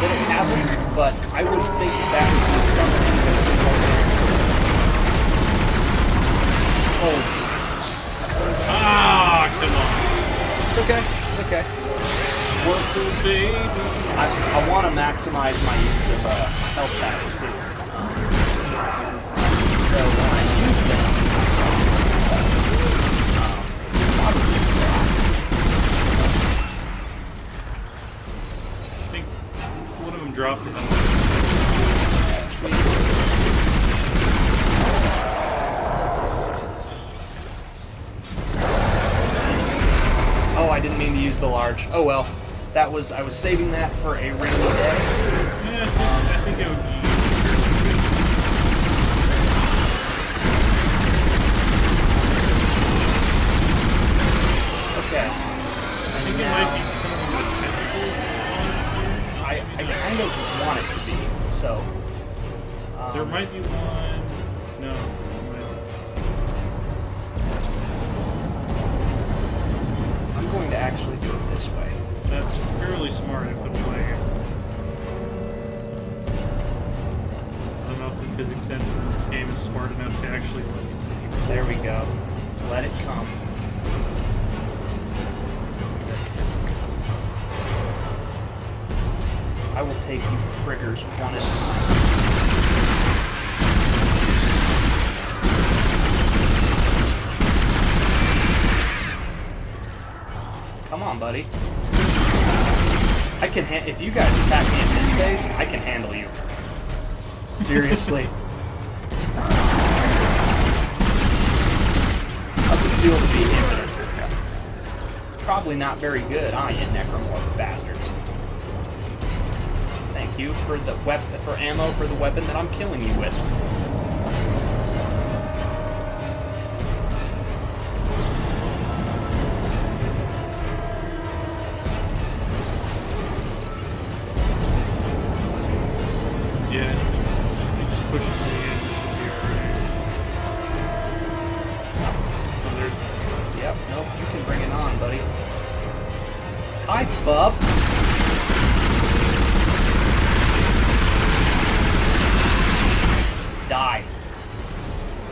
it hasn't, but I would think that would be something that would come on. It's okay. It's okay. Worker baby. I want to maximize my use of health packs too. So when I use them, I think one of them dropped it. Oh, I didn't mean to use the large. Oh well. I was saving that for a rainy day. Yeah, I think it would be. Okay. I think it might be I kind of want it to be, so. There might be one. No. I'm going to actually do it this way. That's fairly smart if the play. I don't know if the physics engine in this game is smart enough to actually let you leave. There we go. Let it come. I will take you friggers one at a time. Come on, buddy. I can if you guys attack me in this phase, I can handle you. Seriously. How's it feel to be infinite? Probably not very good, you necromorph bastards. Thank you for the for ammo for the weapon that I'm killing you with. Yeah, you just push it to the end, it should be alright. Oh, there's... Yep, nope, you can bring it on, buddy. Hi, bub. Die.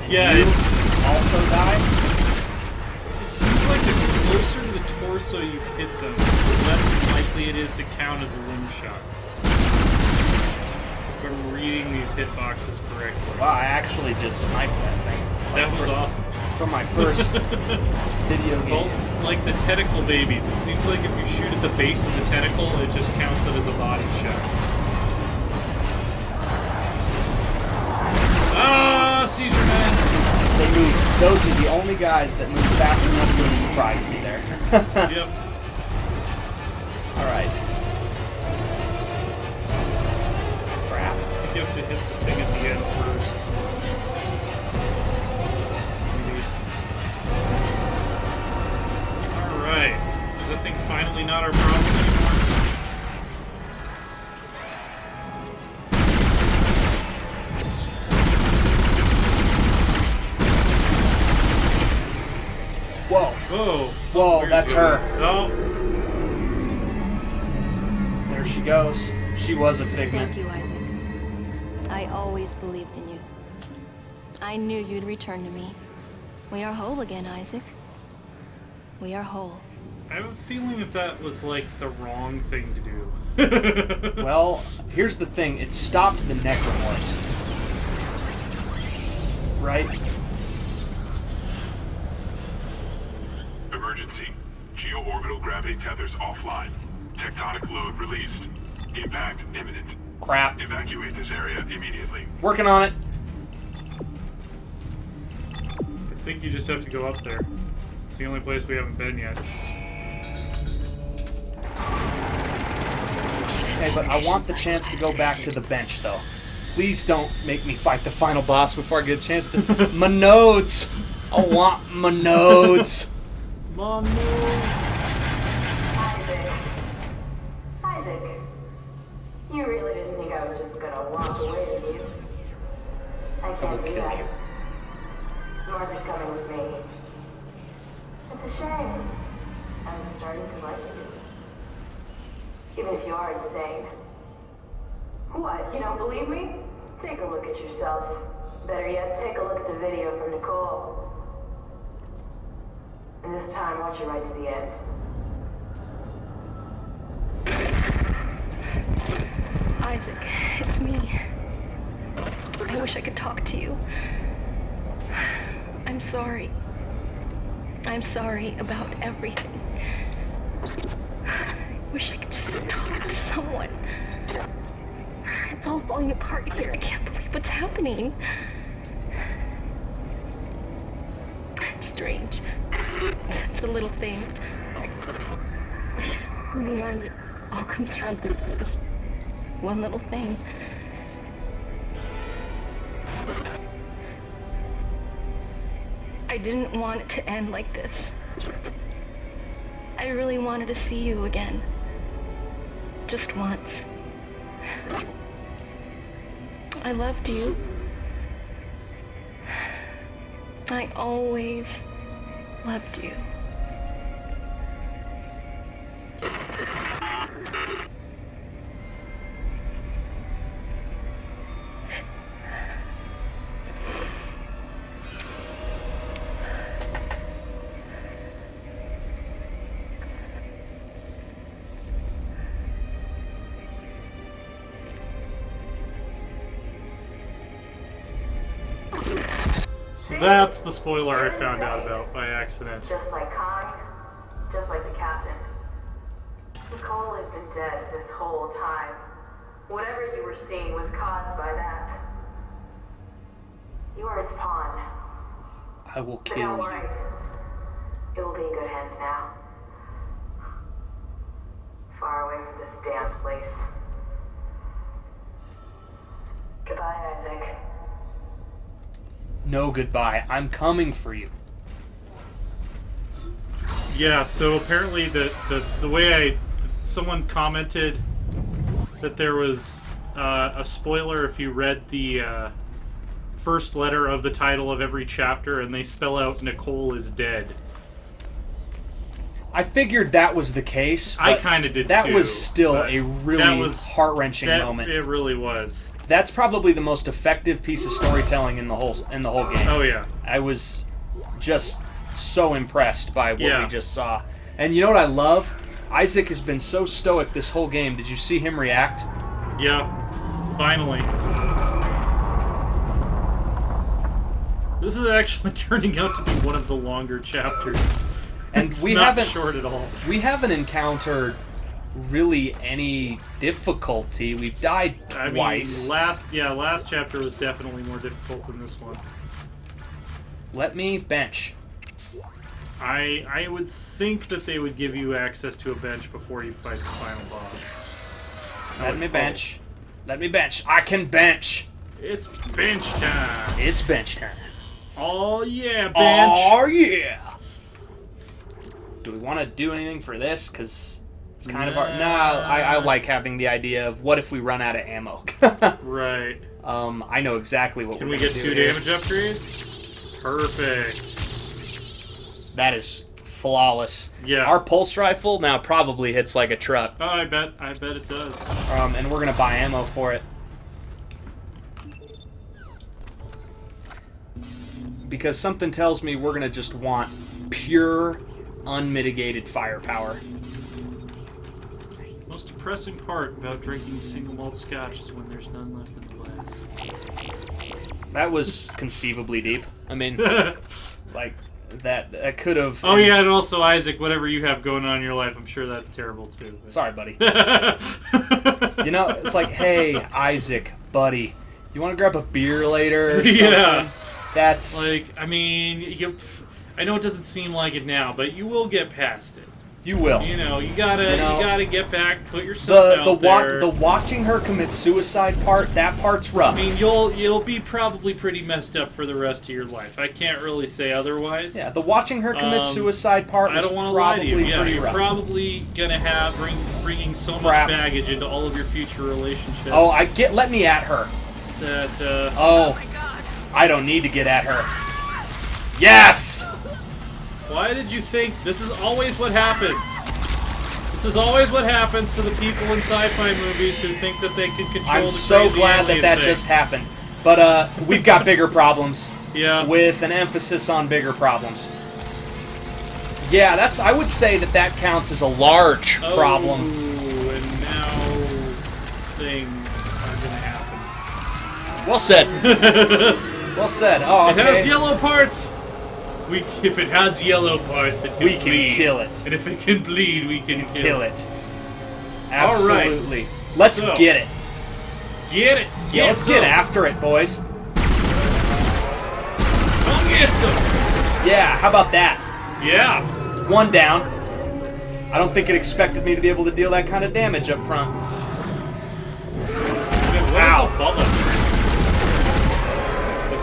And yeah, you also die? it seems like the closer to the torso closer you hit them, the less likely it is to count as a limb shot. If I'm reading these hitboxes correctly. Wow, I actually just sniped that thing. That was awesome. For my first video game. Well, like the tentacle babies, it seems like if you shoot at the base of the tentacle, it just counts it as a body shot. Ah, seizure man! They move. Those are the only guys that move fast enough to surprise me there. Yep. Alright. Crap. I think you have to hit the thing at the end first. Alright. Is that thing finally not our problem anymore? Whoa. Whoa. Whoa, that's her. Oh. There she goes. She was a figment. Thank you, Isaac. I always believed in you. I knew you'd return to me. We are whole again, Isaac. We are whole. I have a feeling that was like the wrong thing to do. Well, here's the thing. It stopped the necromorphs. Right? Emergency. Geo-orbital gravity tethers offline. Tectonic load released. Impact imminent. Crap. Evacuate this area immediately. Working on it. I think you just have to go up there. It's the only place we haven't been yet. Okay, but I want the chance to go back to the bench, though. Please don't make me fight the final boss before I get a chance to... My notes! I want my notes! Mom notes! Isaac, you really didn't think I was just gonna walk away with you? I can't do that. Marker's coming with me. It's a shame. I'm starting to like you. Even if you are insane. What, you don't believe me? Take a look at yourself. Better yet, take a look at the video from Nicole. And this time, watch it right to the end. Isaac, it's me. I wish I could talk to you. I'm sorry. I'm sorry about everything. I wish I could just talk to someone. It's all falling apart here. I can't believe what's happening. It's strange. Such a little thing. In the end, it all comes down to this one little thing. I didn't want it to end like this. I really wanted to see you again. Just once. I loved you. I always loved you. So that's the spoiler I found out about by accident. Just like Khan, just like the captain. Nicole has been dead this whole time. Whatever you were seeing was caused by that. You are its pawn. I will But kill don't you. worry. It will be in good hands now. Far away from this damn place. Goodbye, Isaac. No goodbye. I'm coming for you. Yeah, so apparently the way someone commented that there was a spoiler if you read the first letter of the title of every chapter and they spell out Nicole is dead. I figured that was the case. I but kind of did that too. was still but a that really was- heart-wrenching moment. It really was. That's probably the most effective piece of storytelling in the whole game. Oh yeah. I was just so impressed by what Yeah. we just saw. And you know what I love? Isaac has been so stoic this whole game. Did you see him react? Yeah, finally. This is actually turning out to be one of the longer chapters. And it's we not haven't short at all. We haven't encountered really any difficulty. We've died twice. I mean, last chapter was definitely more difficult than this one. Let me bench. I would think that they would give you access to a bench before you fight the final boss. Let me bench. Let me bench. I can bench. It's bench time. It's bench time. Oh yeah, bench. Oh yeah. Do we want to do anything for this? Because it's kind of our... Nah, I like having the idea of what if we run out of ammo. Right. I know exactly what Can we're we going get to do 2 damage upgrades? Perfect. That is flawless. Yeah. Our pulse rifle now probably hits like a truck. Oh, I bet it does. And we're going to buy ammo for it. Because something tells me we're going to just want pure, unmitigated firepower. Most depressing part about drinking single malt scotch is when there's none left in the glass. That was conceivably deep. I mean, like, that could have... Oh, yeah, and also, Isaac, whatever you have going on in your life, I'm sure that's terrible, too. But... Sorry, buddy. You know, it's like, hey, Isaac, buddy, you want to grab a beer later or something? Yeah. That's... Like, I mean, I know it doesn't seem like it now, but you will get past it. You will. You know, you gotta get back, put yourself out there. The watching her commit suicide part, that part's rough. I mean, you'll be probably pretty messed up for the rest of your life. I can't really say otherwise. Yeah, the watching her commit suicide part was probably pretty rough. You're probably gonna have bringing so much baggage into all of your future relationships. Oh, let me at her. That oh my God. I don't need to get at her. Yes! Why did you think... This is always what happens. This is always what happens to the people in sci-fi movies who think that they can control the I'm so glad that just happened. But we've got bigger problems. Yeah. With an emphasis on bigger problems. Yeah, I would say that counts as a large problem. Oh, and now things are going to happen. Well said. Well said. Oh, okay. It has yellow parts. If it has yellow parts, it can bleed. We can kill it. And if it can bleed, we can kill it. Absolutely. All right. Let's get it. Get it. Let's get after it, boys. Come get some. Yeah, how about that? Yeah. 1 down. I don't think it expected me to be able to deal that kind of damage up front. Ow.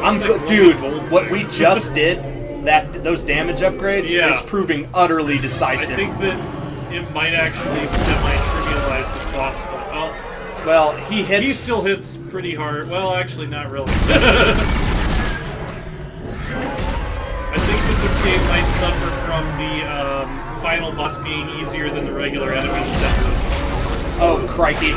I'm good, dude. What we just did. Those damage upgrades is proving utterly decisive. I think that it might actually semi-trivialize this boss fight. Well, he still hits pretty hard. Well, actually, not really. I think that this game might suffer from the final boss being easier than the regular enemies. Oh, crikey!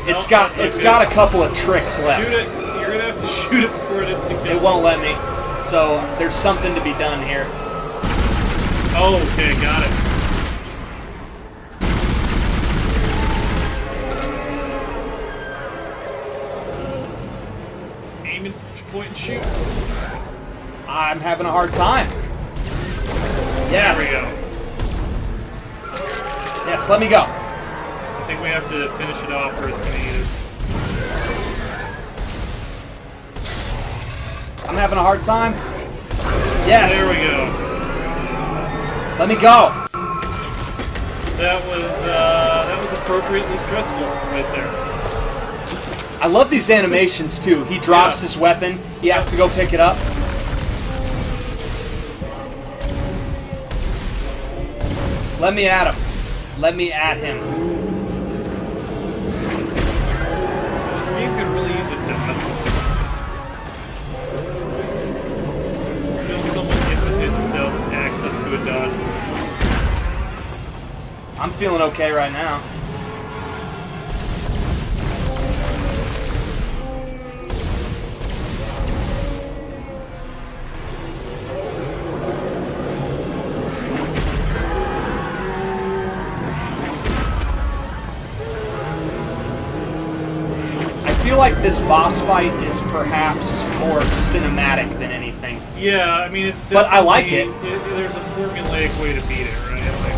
It's got a couple of tricks left. Shoot it. You're gonna have to shoot it before it instant kills. It won't let me. So, there's something to be done here. Oh, okay, got it. Aim and point and shoot. I'm having a hard time. Yes. There we go. Yes, let me go. I think we have to finish it off or it's going to eat us. I'm having a hard time. Yes. There we go. Let me go. That was appropriately stressful right there. I love these animations too. He drops his weapon. He has to go pick it up. Let me at him. Let me at him. This game could really use a dodge. Feel somewhat impotent without access to a dodge. I'm feeling okay right now. like this boss fight is perhaps more cinematic than anything. Yeah, I mean, it's But I like it. There's a formulaic way to beat it, right? Like,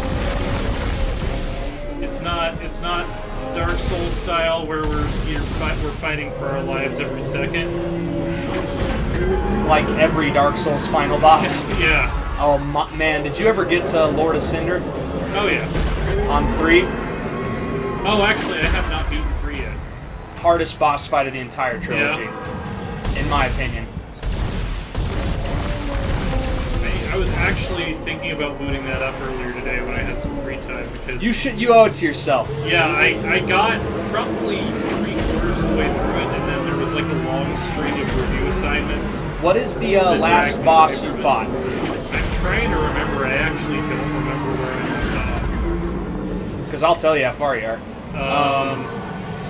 it's not Dark Souls style where we're fighting for our lives every second. Like every Dark Souls final boss. Yeah. Oh man, did you ever get to Lord of Cinder? Oh yeah. On 3? Oh, actually, I have not beaten 3 yet. Hardest boss fight of the entire trilogy, in my opinion. I was actually thinking about booting that up earlier today when I had some free time because You owe it to yourself. Yeah, I got probably 3/4 of the way through it, and then there was like a long string of review assignments. What is the last boss you fought? I'm trying to remember. I actually don't remember where I left off. Because I'll tell you how far you are.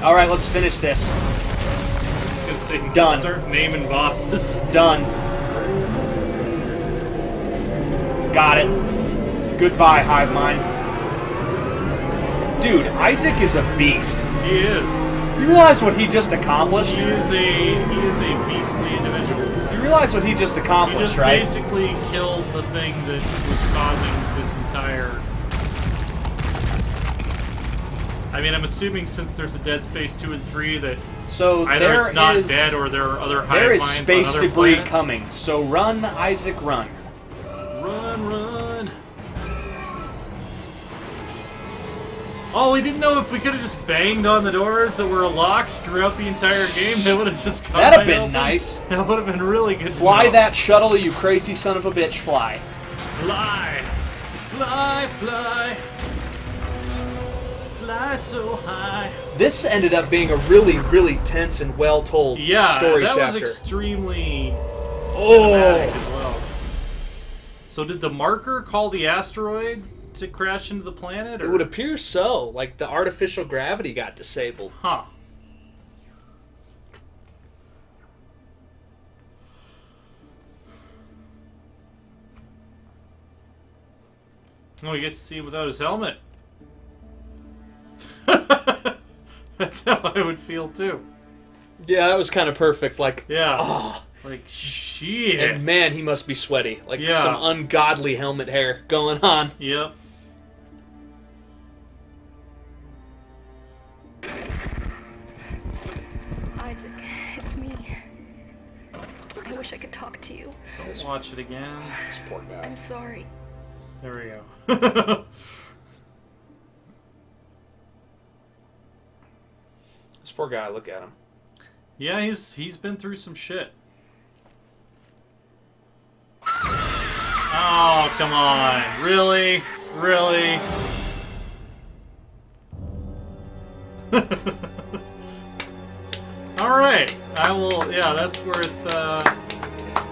All right, let's finish this. I was gonna say, Done. Start naming bosses. Done. Got it. Goodbye, Hive Mind. Dude, Isaac is a beast. He is. You realize what he just accomplished? He is a beastly individual. You realize what he just accomplished, He just right? basically killed the thing that was causing this entire... I mean, I'm assuming since there's a Dead Space 2 and 3 that so either it's not dead or there are other hive there is minds space on other debris planets. coming. So run, Isaac, run. Run, run. Oh, we didn't know if we could have just banged on the doors that were locked throughout the entire game. They would have just come That'd have right been open. nice. That would have been really good. Fly to know. that shuttle, you crazy son of a bitch, fly. Fly, fly, fly, fly so high. This ended up being a really, really tense and well-told story that chapter. was extremely cinematic as well. So did the marker call the asteroid to crash into the planet? Or? It would appear so. Like, the artificial gravity got disabled. Huh. Oh, we get to see him without his helmet. That's how I would feel too. Yeah, that was kind of perfect. Like, Yeah. oh. Like, shit. And man, he must be sweaty. Like, Yeah. some ungodly helmet hair going on. Yep. Isaac, it's me. I wish I could talk to you. Don't watch it again. This poor guy. I'm sorry. There we go. This poor guy, look at him. Yeah, he's been through some shit. Oh, come on. Really? Really? Alright. I will, yeah, that's worth,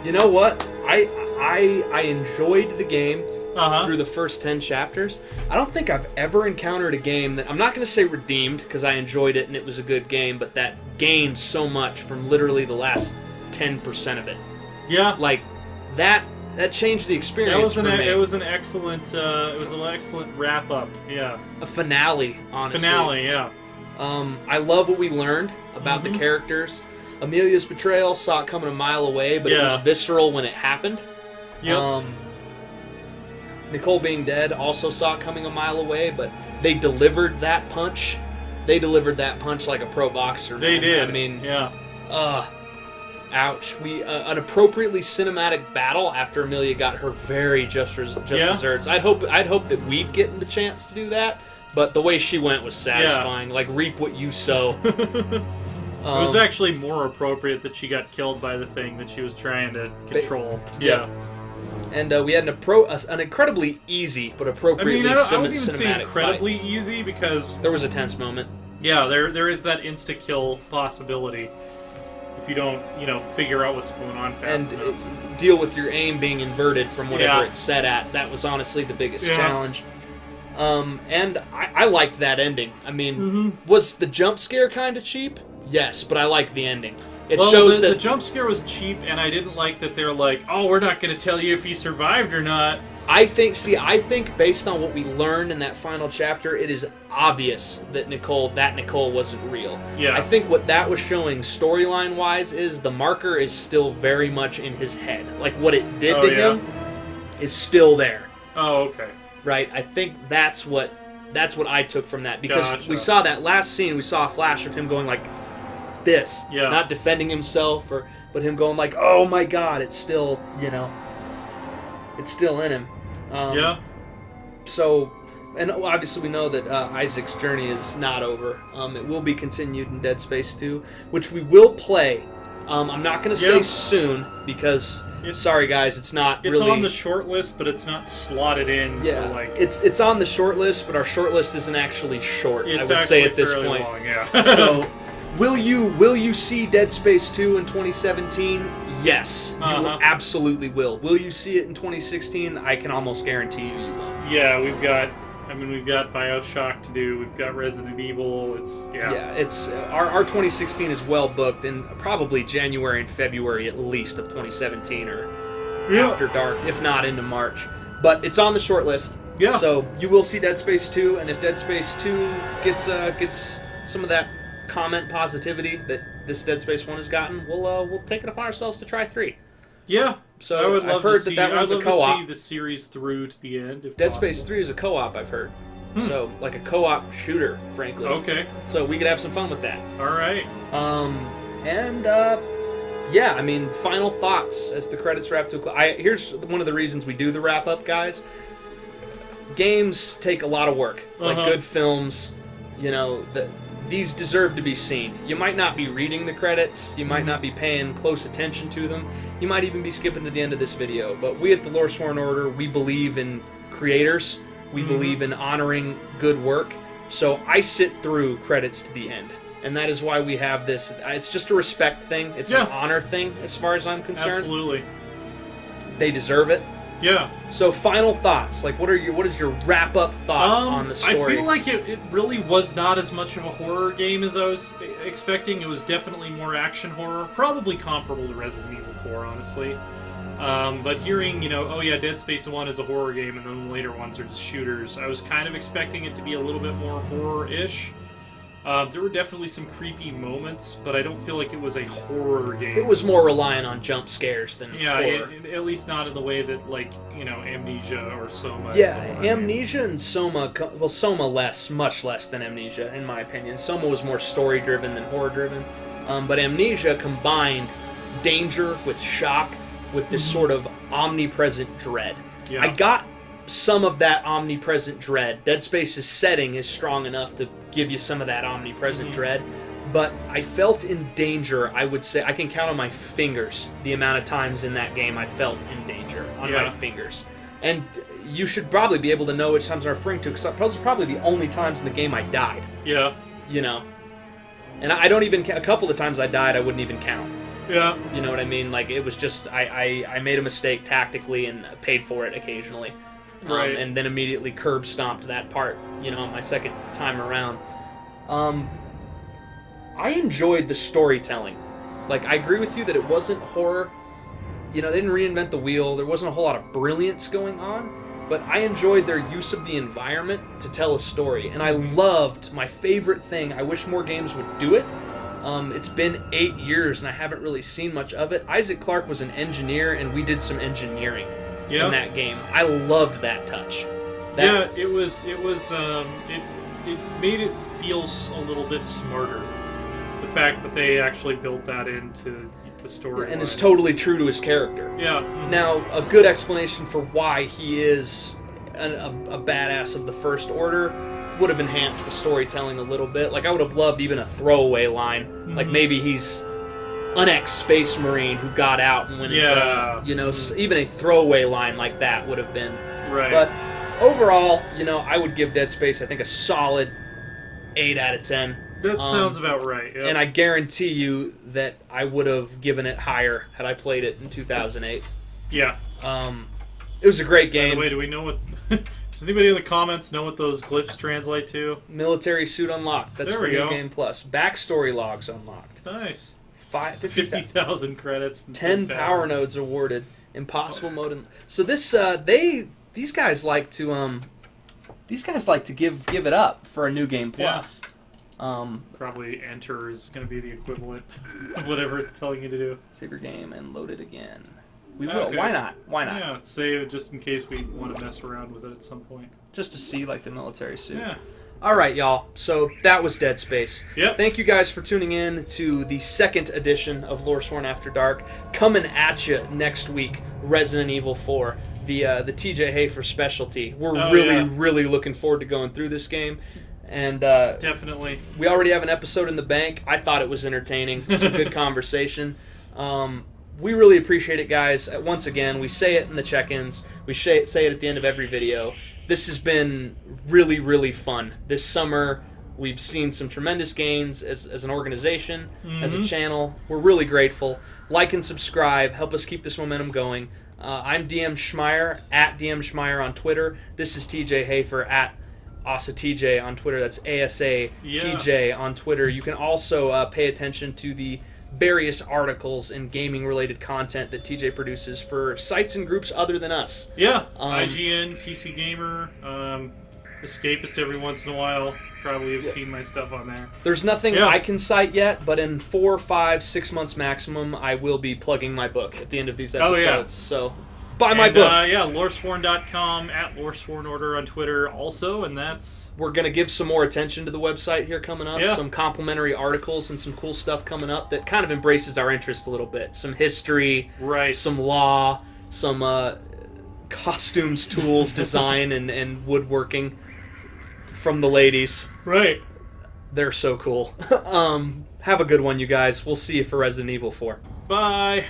You know what? I enjoyed the game uh-huh. through the first 10 chapters. I don't think I've ever encountered a game that, I'm not going to say redeemed, because I enjoyed it and it was a good game, but that gained so much from literally the last 10% of it. Yeah. Like, that changed the experience for me. It was an excellent wrap up. Yeah. A finale, honestly. Finale, yeah. I love what we learned about the characters. Amelia's betrayal, saw it coming a mile away, but it was visceral when it happened. Yep. Nicole being dead, also saw it coming a mile away, but they delivered that punch. They delivered that punch like a pro boxer. They man. did. I mean, yeah. Ouch. We an appropriately cinematic battle after Amelia got her very just desserts. I'd hope that we'd get the chance to do that, but the way she went was satisfying. Like, reap what you sow. It was actually more appropriate that she got killed by the thing that she was trying to control. Yeah. And we had an incredibly easy but appropriately I wouldn't even say cinematic incredibly fight. easy because There was a tense moment. yeah, there is that insta kill possibility if you don't figure out what's going on fast enough. Deal with your aim being inverted from whatever Yeah. it's set at. That was honestly the biggest Yeah. challenge. And I liked that ending. I mean, was the jump scare kind of cheap? Yes, but I like the ending. It shows the that jump scare was cheap, and I didn't like that they're like, oh, we're not going to tell you if he survived or not. I think based on what we learned in that final chapter, it is obvious that Nicole wasn't real. Yeah. I think what that was showing storyline-wise is the marker is still very much in his head. Like, what it did to him is still there. Oh, okay. Right? I think that's what I took from that. Because Gotcha. we saw that last scene, we saw a flash of him going like this. Yeah. Not defending himself, but him going like, oh my god, it's still, it's still in him. Yeah. So, and obviously we know that Isaac's journey is not over. It will be continued in Dead Space 2, which we will play. I'm not going to say soon because, sorry guys, it's not really... It's on the short list, but it's not slotted in. Yeah, for like... it's on the short list, but our short list isn't actually short, I would say at this point. Long, yeah. So, will you see Dead Space 2 in 2017? Yes, you absolutely will. Will you see it in 2016? I can almost guarantee you will. Yeah, we've got BioShock to do. We've got Resident Evil. It's our 2016 is well booked in probably January and February at least of 2017 or after dark, if not into March. But it's on the short list. Yeah. So you will see Dead Space 2, and if Dead Space 2 gets some of that comment positivity that this Dead Space 1 has gotten, we'll take it upon ourselves to try 3. Yeah. So I would love I've heard to see, that one's I'd love a co-op. to see the series through to the end. If Dead possible. Space 3 is a co-op, I've heard. So, like a co-op shooter, frankly. Okay. So we could have some fun with that. All right. Yeah, I mean, final thoughts as the credits wrap to a close. Here's one of the reasons we do the wrap-up, guys. Games take a lot of work. Like good films, these deserve to be seen. You might not be reading the credits, you might not be paying close attention to them, you might even be skipping to the end of this video, but we at the Loresworn Order, we believe in creators, we believe in honoring good work, so I sit through credits to the end. And that is why we have this. It's just a respect thing, it's an honor thing as far as I'm concerned. Absolutely. They deserve it. Yeah. So final thoughts, like what is your wrap-up thought on the story? I feel like it really was not as much of a horror game as I was expecting. It was definitely more action horror, probably comparable to Resident Evil 4, honestly. But hearing, Dead Space 1 is a horror game and then the later ones are just shooters, I was kind of expecting it to be a little bit more horror-ish. There were definitely some creepy moments, but I don't feel like it was a horror game. It was more reliant on jump scares than horror. At least not in the way that, Amnesia or Soma. Yeah, Amnesia and Soma, Soma much less than Amnesia, in my opinion. Soma was more story-driven than horror-driven. But Amnesia combined danger with shock with this sort of omnipresent dread. Yeah. I got some of that omnipresent dread. Dead Space's setting is strong enough to give you some of that omnipresent dread, but I felt in danger. I would say I can count on my fingers the amount of times in that game I felt in danger on my fingers. And you should probably be able to know which times I'm referring to, because those are probably the only times in the game I died. Yeah. And I don't even, a couple of times I died I wouldn't even count. Yeah. You know what I mean? Like, it was just, I made a mistake tactically and paid for it occasionally. Right. And then immediately curb stomped that part, my second time around. I enjoyed the storytelling. Like, I agree with you that it wasn't horror. They didn't reinvent the wheel. There wasn't a whole lot of brilliance going on. But I enjoyed their use of the environment to tell a story. And I loved, my favorite thing, I wish more games would do it. It's been 8 years and I haven't really seen much of it. Isaac Clarke was an engineer and we did some engineering. In that game. I loved that touch. It made it feel a little bit smarter. The fact that they actually built that into the story. And it's totally true to his character. Yeah. Now, a good explanation for why he is a badass of the First Order would have enhanced the storytelling a little bit. Like, I would have loved even a throwaway line. Like, maybe he's an ex-space marine who got out and went into, even a throwaway line like that would have been. Right. But overall, I would give Dead Space, I think, a solid 8 out of 10. That sounds about right, yeah. And I guarantee you that I would have given it higher had I played it in 2008. Yeah. It was a great game. By the way, do we know what... Does anybody in the comments know what those glyphs translate to? Military suit unlocked. That's for New Game Plus. Backstory logs unlocked. Nice. 50,000 credits. 10 power nodes awarded. Impossible mode. So this, they these guys like to give it up for a new game plus. Probably enter is going to be the equivalent of whatever it's telling you to do. Save your game and load it again. We will. Okay. Why not? Why not? Yeah, save it just in case we want to mess around with it at some point. Just to see like the military suit. Yeah. All right, y'all. So that was Dead Space. Yep. Thank you guys for tuning in to the second edition of Loresworn After Dark. Coming at you next week, Resident Evil 4, the TJ Hafer specialty. We're really looking forward to going through this game. And definitely. We already have an episode in the bank. I thought it was entertaining. Some good conversation. We really appreciate it, guys. Once again, we say it in the check-ins. We say it at the end of every video. This has been really, really fun. This summer, we've seen some tremendous gains as an organization, as a channel. We're really grateful. Like and subscribe. Help us keep this momentum going. I'm DM Schmeier, at DM Schmeier on Twitter. This is TJ Hafer, at AsaTJ on Twitter. That's ASATJ on Twitter. You can also pay attention to the various articles and gaming-related content that TJ produces for sites and groups other than us. Yeah, IGN, PC Gamer, Escapist every once in a while. Probably have seen my stuff on there. There's nothing I can cite yet, but in 4, 5, 6 months maximum, I will be plugging my book at the end of these episodes. So buy my book. Loresworn.com, at Loresworn Order on Twitter also, and that's... We're going to give some more attention to the website here coming up. Yeah. Some complimentary articles and some cool stuff coming up that kind of embraces our interests a little bit. Some history, some law, some costumes, tools, design, and woodworking from the ladies. Right. They're so cool. Have a good one, you guys. We'll see you for Resident Evil 4. Bye.